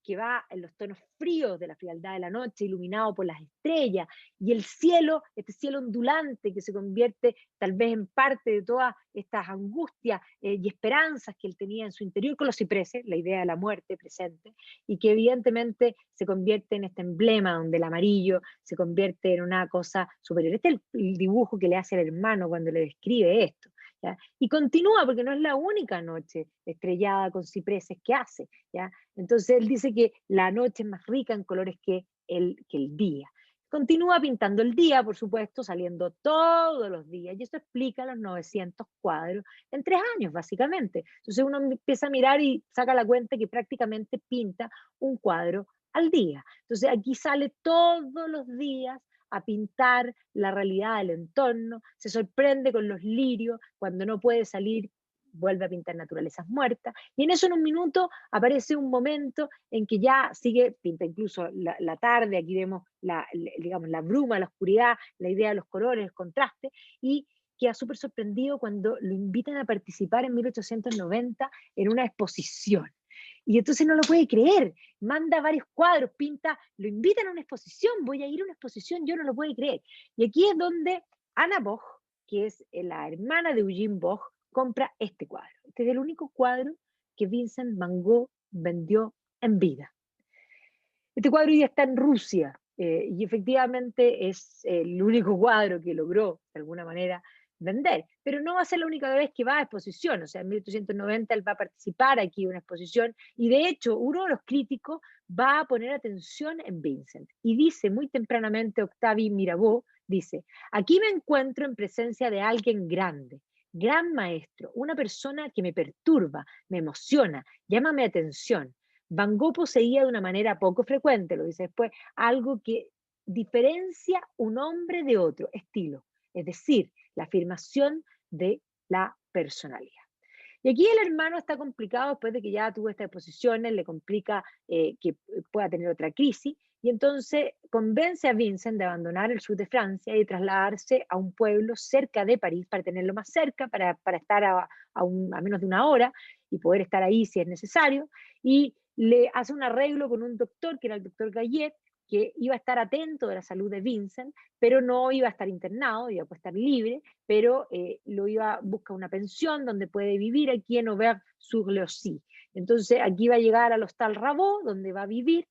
que va en los tonos fríos de la frialdad de la noche, iluminado por las estrellas, y el cielo, este cielo ondulante que se convierte tal vez en parte de todas estas angustias y esperanzas que él tenía en su interior con los cipreses, la idea de la muerte presente, y que evidentemente se convierte en este emblema donde el amarillo se convierte en una cosa superior. Este es el dibujo que le hace el hermano cuando le describe esto. ¿Ya? Y continúa, porque no es la única noche estrellada con cipreses que hace, ¿ya? Entonces él dice que la noche es más rica en colores que el día. Continúa pintando el día, por supuesto, saliendo todos los días, y eso explica los 900 cuadros en 3 años, básicamente. Entonces uno empieza a mirar y saca la cuenta que prácticamente pinta un cuadro al día. Entonces aquí sale todos los días a pintar la realidad del entorno, se sorprende con los lirios, cuando no puede salir vuelve a pintar naturalezas muertas, y en eso en un minuto aparece un momento en que ya sigue, pinta incluso la tarde, aquí vemos digamos, la bruma, la oscuridad, la idea de los colores, el contraste, y queda súper sorprendido cuando lo invitan a participar en 1890 en una exposición. Y entonces no lo puede creer, manda varios cuadros, pinta, lo invitan a una exposición, voy a ir a una exposición, yo no lo puedo creer. Y aquí es donde Anna Boch, que es la hermana de Eugene Boch, compra este cuadro. Este es el único cuadro que Vincent Van Gogh vendió en vida. Este cuadro ya está en Rusia y efectivamente es el único cuadro que logró, de alguna manera, vender. Pero no va a ser la única vez que va a exposición. O sea, en 1890 él va a participar aquí en una exposición y de hecho uno de los críticos va a poner atención en Vincent. Y dice muy tempranamente Octavie Mirabeau, dice, aquí me encuentro en presencia de alguien grande, gran maestro, una persona que me perturba, me emociona, llama mi atención. Van Gogh poseía de una manera poco frecuente, lo dice después, algo que diferencia un hombre de otro, estilo, es decir, la afirmación de la personalidad. Y aquí el hermano está complicado después de que ya tuvo estas exposiciones, le complica que pueda tener otra crisis, y entonces convence a Vincent de abandonar el sur de Francia y trasladarse a un pueblo cerca de París para tenerlo más cerca, para estar a menos de una hora y poder estar ahí si es necesario, y le hace un arreglo con un doctor, que era el doctor Gayet, que iba a estar atento de la salud de Vincent, pero no iba a estar internado, iba a estar libre, pero lo iba a buscar una pensión donde puede vivir aquí en Auvers-sur-Glosy. Entonces aquí va a llegar al Hostal Rabot, donde va a vivir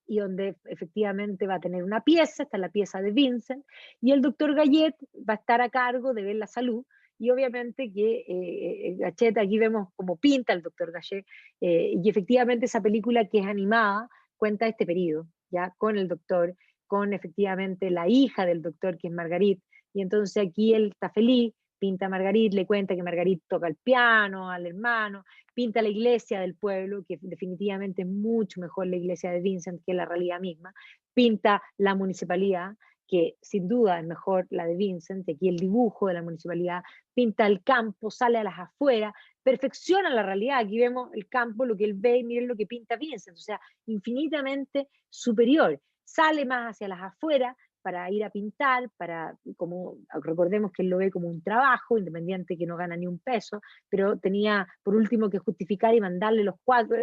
y donde efectivamente va a tener una pieza, esta es la pieza de Vincent, y el doctor Gallet va a estar a cargo de ver la salud, y obviamente que Gachet, aquí vemos cómo pinta el doctor Gallet, y efectivamente esa película que es animada cuenta este periodo, ya con el doctor, con efectivamente la hija del doctor que es Marguerite, y entonces aquí él está feliz, pinta a Marguerite, le cuenta que Marguerite toca el piano al hermano, pinta la iglesia del pueblo, que definitivamente es mucho mejor la iglesia de Vincent que la realidad misma, pinta la municipalidad, que sin duda es mejor la de Vincent, aquí el dibujo de la municipalidad, pinta el campo, sale a las afueras, perfecciona la realidad, aquí vemos el campo, lo que él ve, y miren lo que pinta Vincent, o sea, infinitamente superior, sale más hacia las afueras, para ir a pintar, para, como recordemos que él lo ve como un trabajo, independiente que no gana ni un peso, pero tenía por último que justificar y mandarle los cuadros,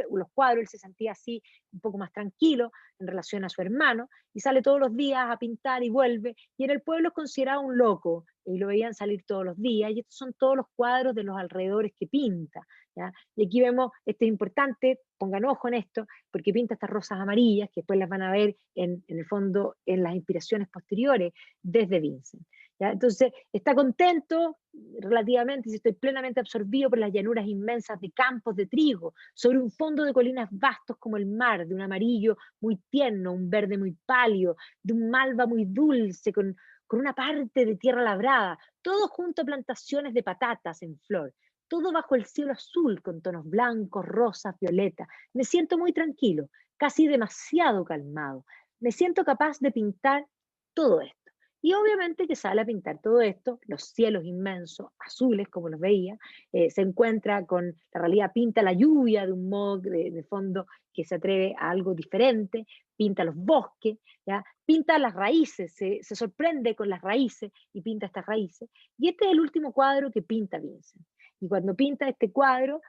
él se sentía así un poco más tranquilo en relación a su hermano, y sale todos los días a pintar y vuelve, y en el pueblo es considerado un loco, y lo veían salir todos los días, y estos son todos los cuadros de los alrededores que pinta, ¿ya? Y aquí vemos, este es importante, pongan ojo en esto, porque pinta estas rosas amarillas, que después las van a ver en el fondo en las inspiraciones posteriores desde Vincent. ¿Ya? Entonces, está contento relativamente, y estoy plenamente absorbido por las llanuras inmensas de campos de trigo, sobre un fondo de colinas vastos como el mar, de un amarillo muy tierno, un verde muy pálido, de un malva muy dulce, con una parte de tierra labrada, todo junto a plantaciones de patatas en flor, todo bajo el cielo azul con tonos blancos, rosas, violetas. Me siento muy tranquilo, casi demasiado calmado. Me siento capaz de pintar todo esto. Y obviamente que sale a pintar todo esto, los cielos inmensos, azules como los veía, se encuentra con la realidad, pinta la lluvia de un modo de fondo que se atreve a algo diferente, pinta los bosques, ¿ya? Pinta las raíces, se sorprende con las raíces y pinta estas raíces. Y este es el último cuadro que pinta Vincent. Y cuando pinta este cuadro,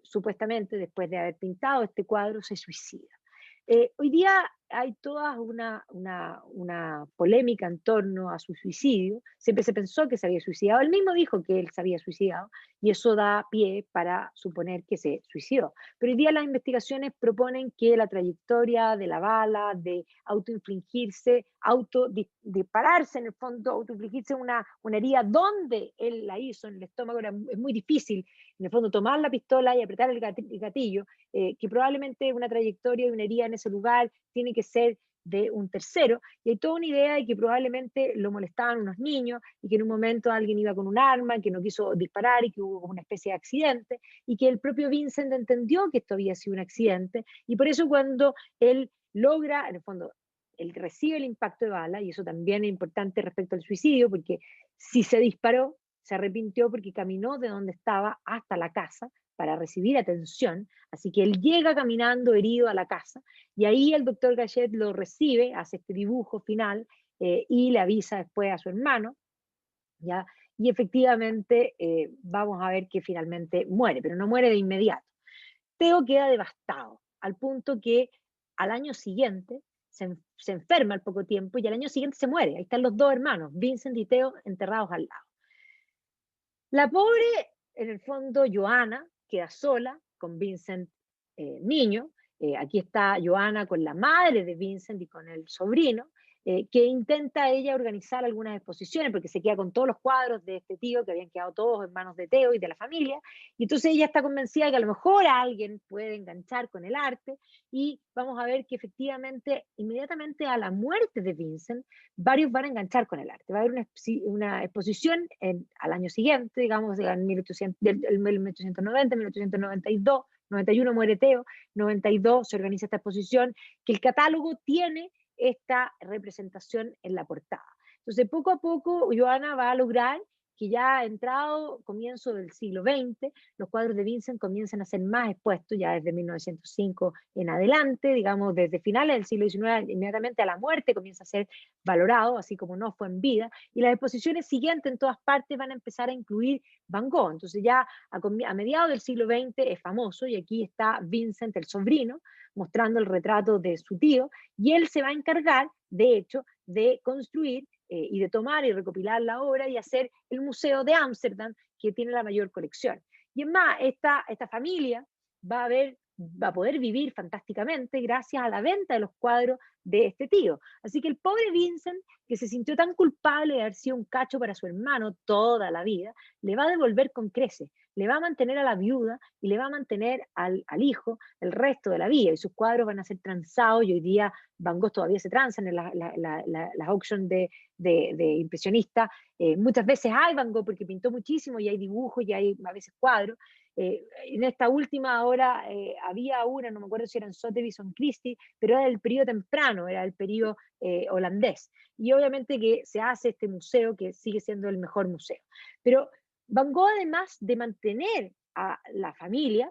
supuestamente después de haber pintado este cuadro, se suicida. Hoy día hay toda una polémica en torno a su suicidio. Siempre se pensó que se había suicidado. Él mismo dijo que él se había suicidado y eso da pie para suponer que se suicidó. Pero hoy día las investigaciones proponen que la trayectoria de la bala, de autoinfligirse, autodispararse en el fondo, autoinfligirse una herida donde él la hizo, en el estómago, es muy difícil, en el fondo, tomar la pistola y apretar el gatillo, que probablemente una trayectoria y una herida en ese lugar tiene que ser de un tercero, y hay toda una idea de que probablemente lo molestaban unos niños y que en un momento alguien iba con un arma, que no quiso disparar y que hubo una especie de accidente, y que el propio Vincent entendió que esto había sido un accidente, y por eso cuando él logra, en el fondo, él recibe el impacto de bala, y eso también es importante respecto al suicidio, porque si se disparó, se arrepintió porque caminó de donde estaba hasta la casa para recibir atención, así que él llega caminando herido a la casa, y ahí el doctor Gallet lo recibe, hace este dibujo final, y le avisa después a su hermano, ¿ya? Y efectivamente vamos a ver que finalmente muere, pero no muere de inmediato. Teo queda devastado, al punto que al año siguiente se enferma al poco tiempo y al año siguiente se muere. Ahí están los dos hermanos, Vincent y Teo, enterrados al lado. La pobre, en el fondo, Johanna, queda sola con Vincent niño. Aquí está Johanna con la madre de Vincent y con el sobrino, que intenta ella organizar algunas exposiciones, porque se queda con todos los cuadros de este tío, que habían quedado todos en manos de Teo y de la familia, y entonces ella está convencida de que a lo mejor alguien puede enganchar con el arte, y vamos a ver que efectivamente, inmediatamente a la muerte de Vincent, varios van a enganchar con el arte. Va a haber una exposición al año siguiente, digamos, en 1890, 1892, 91 muere Teo, 92 se organiza esta exposición, que el catálogo tiene esta representación en la portada. Entonces, poco a poco, Johanna va a lograr que ya ha entrado comienzo del siglo XX, los cuadros de Vincent comienzan a ser más expuestos ya desde 1905 en adelante, digamos desde finales del siglo XIX, inmediatamente a la muerte comienza a ser valorado, así como no fue en vida, y las exposiciones siguientes en todas partes van a empezar a incluir Van Gogh. Entonces ya a mediados del siglo XX es famoso, y aquí está Vincent, el sobrino, mostrando el retrato de su tío, y él se va a encargar, de hecho, de construir y de tomar y recopilar la obra y hacer el Museo de Ámsterdam, que tiene la mayor colección. Y es más, esta familia va a poder vivir fantásticamente gracias a la venta de los cuadros de este tío. Así que el pobre Vincent, que se sintió tan culpable de haber sido un cacho para su hermano toda la vida, le va a devolver con creces, le va a mantener a la viuda y le va a mantener al hijo el resto de la vida, y sus cuadros van a ser transados, y hoy día Van Gogh todavía se transan en las auctions de impresionistas. Muchas veces hay Van Gogh porque pintó muchísimo, y hay dibujos y hay a veces cuadros. En esta última hora había una, no me acuerdo si era en Sotheby's o en Christie, pero era del periodo temprano, era el periodo holandés. Y obviamente que se hace este museo que sigue siendo el mejor museo. Pero Van Gogh, además de mantener a la familia,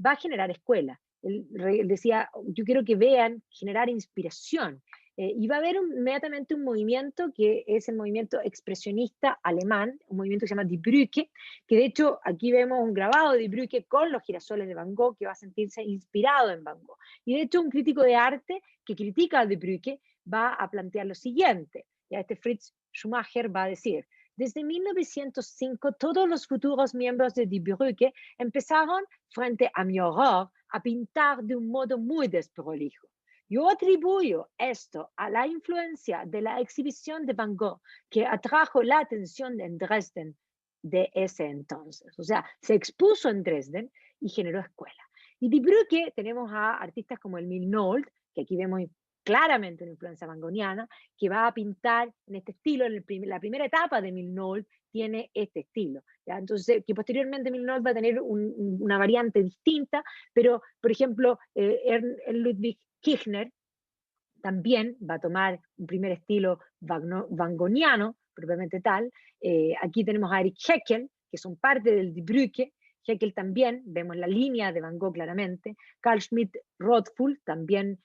va a generar escuelas. Él decía, yo quiero que vean, generar inspiración. Y va a haber inmediatamente un movimiento que es el movimiento expresionista alemán, un movimiento que se llama Die Brücke, que de hecho aquí vemos un grabado de Die Brücke con los girasoles de Van Gogh, que va a sentirse inspirado en Van Gogh. Y de hecho un crítico de arte que critica a Die Brücke va a plantear lo siguiente. Ya este Fritz Schumacher va a decir: desde 1905, todos los futuros miembros de Die Brücke empezaron, frente a mi horror, a pintar de un modo muy desprolijo. Yo atribuyo esto a la influencia de la exhibición de Van Gogh, que atrajo la atención en Dresden de ese entonces. O sea, se expuso en Dresden y generó escuela. Y Die Brücke tenemos a artistas como el Milnold, que aquí vemos claramente una influencia vangoniana, que va a pintar en este estilo. La primera etapa de Milnold tiene este estilo, ¿ya? Entonces, que posteriormente Milnold va a tener una variante distinta, pero, por ejemplo, Ludwig Kirchner también va a tomar un primer estilo vangoniano, propiamente tal. Aquí tenemos a Erich Heckel, que son parte del Die Brücke. Heckel también, vemos la línea de Van Gogh claramente. Carl Schmidt Rothfull también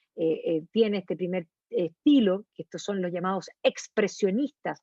tiene este primer estilo, que estos son los llamados expresionistas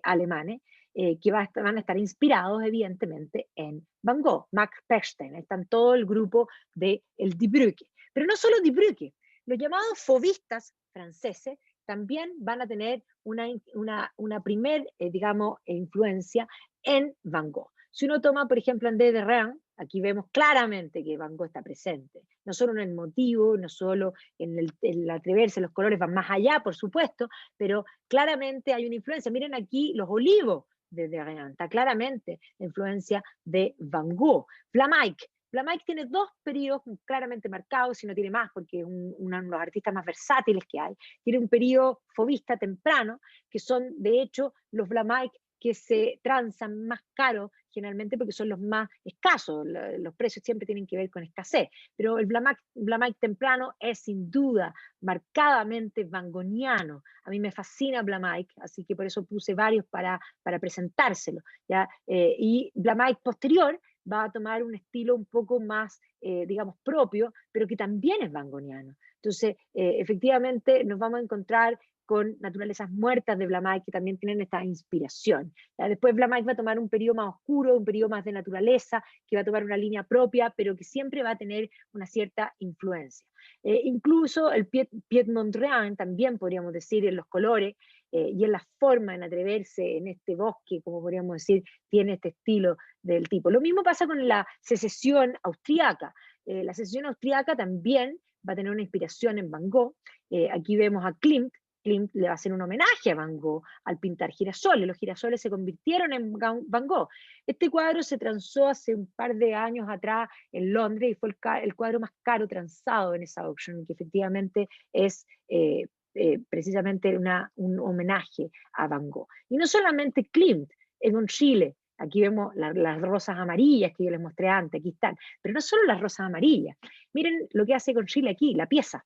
alemanes, que van a estar inspirados evidentemente en Van Gogh. Max Pechstein, están todo el grupo del Die Brücke. Pero no solo Die Brücke, los llamados fauvistas franceses también van a tener una primer, digamos, influencia en Van Gogh. Si uno toma, por ejemplo, André Derain, aquí vemos claramente que Van Gogh está presente, no solo en el motivo, no solo en atreverse, los colores van más allá, por supuesto, pero claramente hay una influencia. Miren aquí los olivos de Derain, está claramente la influencia de Van Gogh. Vlaminck tiene dos periodos claramente marcados, si no tiene más, porque es uno de los artistas más versátiles que hay. Tiene un periodo fauvista temprano, que son de hecho los Vlaminck que se transan más caros generalmente porque son los más escasos. Los precios siempre tienen que ver con escasez, pero el Vlaminck temprano es sin duda marcadamente vangoniano. A mí me fascina Vlaminck, así que por eso puse varios para presentárselo, ¿ya? Y Vlaminck posterior va a tomar un estilo un poco más, digamos, propio, pero que también es vangoniano. Entonces, efectivamente, nos vamos a encontrar con naturalezas muertas de Vlaminck que también tienen esta inspiración. ¿Ya? Después Vlaminck va a tomar un periodo más oscuro, un periodo más de naturaleza, que va a tomar una línea propia, pero que siempre va a tener una cierta influencia. Incluso el Piet Mondrian, también podríamos decir, en los colores y en la forma en atreverse en este bosque, como podríamos decir, tiene este estilo del tipo. Lo mismo pasa con la secesión austriaca. La secesión austriaca también va a tener una inspiración en Van Gogh. Aquí vemos a Klimt. Klimt le va a hacer un homenaje a Van Gogh al pintar girasoles. Los girasoles se convirtieron en Van Gogh. Este cuadro se transó hace un par de años atrás en Londres y fue el cuadro más caro transado en esa auction, que efectivamente es precisamente un homenaje a Van Gogh. Y no solamente Klimt, Egon Schiele. Aquí vemos las rosas amarillas que yo les mostré antes, aquí están. Pero no solo las rosas amarillas. Miren lo que hace Egon Schiele aquí, la pieza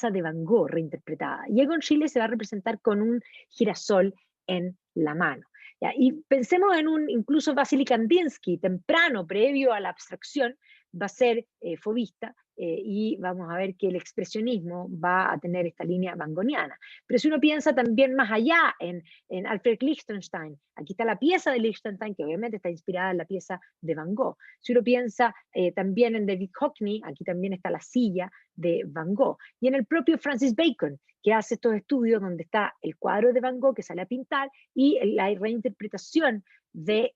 de Van Gogh reinterpretada. Y Egon Schiele se va a representar con un girasol en la mano. ¿Ya? Y pensemos en un incluso Vasily Kandinsky, temprano, previo a la abstracción, va a ser fovista, y vamos a ver que el expresionismo va a tener esta línea vangoniana. Pero si uno piensa también más allá en Alfred Lichtenstein, aquí está la pieza de Lichtenstein, que obviamente está inspirada en la pieza de Van Gogh. Si uno piensa también en David Hockney, aquí también está la silla de Van Gogh. Y en el propio Francis Bacon, que hace estos estudios donde está el cuadro de Van Gogh que sale a pintar y la reinterpretación de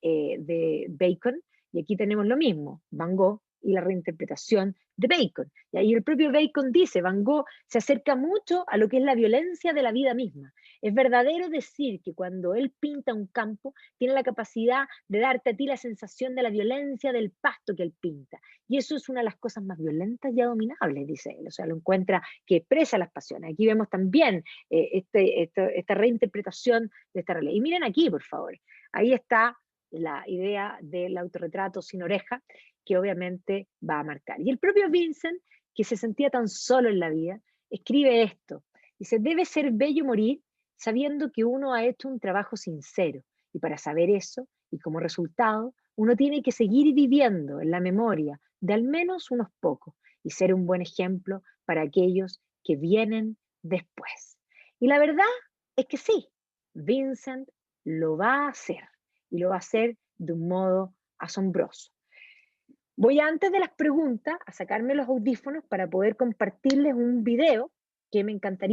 Bacon. Y aquí tenemos lo mismo, Van Gogh y la reinterpretación de Bacon. Y ahí el propio Bacon dice, Van Gogh se acerca mucho a lo que es la violencia de la vida misma. Es verdadero decir que cuando él pinta un campo, tiene la capacidad de darte a ti la sensación de la violencia del pasto que él pinta. Y eso es una de las cosas más violentas y abominables, dice él. O sea, lo encuentra que expresa las pasiones. Aquí vemos también esta reinterpretación de esta realidad. Y miren aquí, por favor, ahí está la idea del autorretrato sin oreja, que obviamente va a marcar. Y el propio Vincent, que se sentía tan solo en la vida, escribe esto. Dice, debe ser bello morir sabiendo que uno ha hecho un trabajo sincero. Y para saber eso, y como resultado, uno tiene que seguir viviendo en la memoria de al menos unos pocos y ser un buen ejemplo para aquellos que vienen después. Y la verdad es que sí, Vincent lo va a hacer y lo va a hacer de un modo asombroso. Voy antes de las preguntas a sacarme los audífonos para poder compartirles un video que me encantaría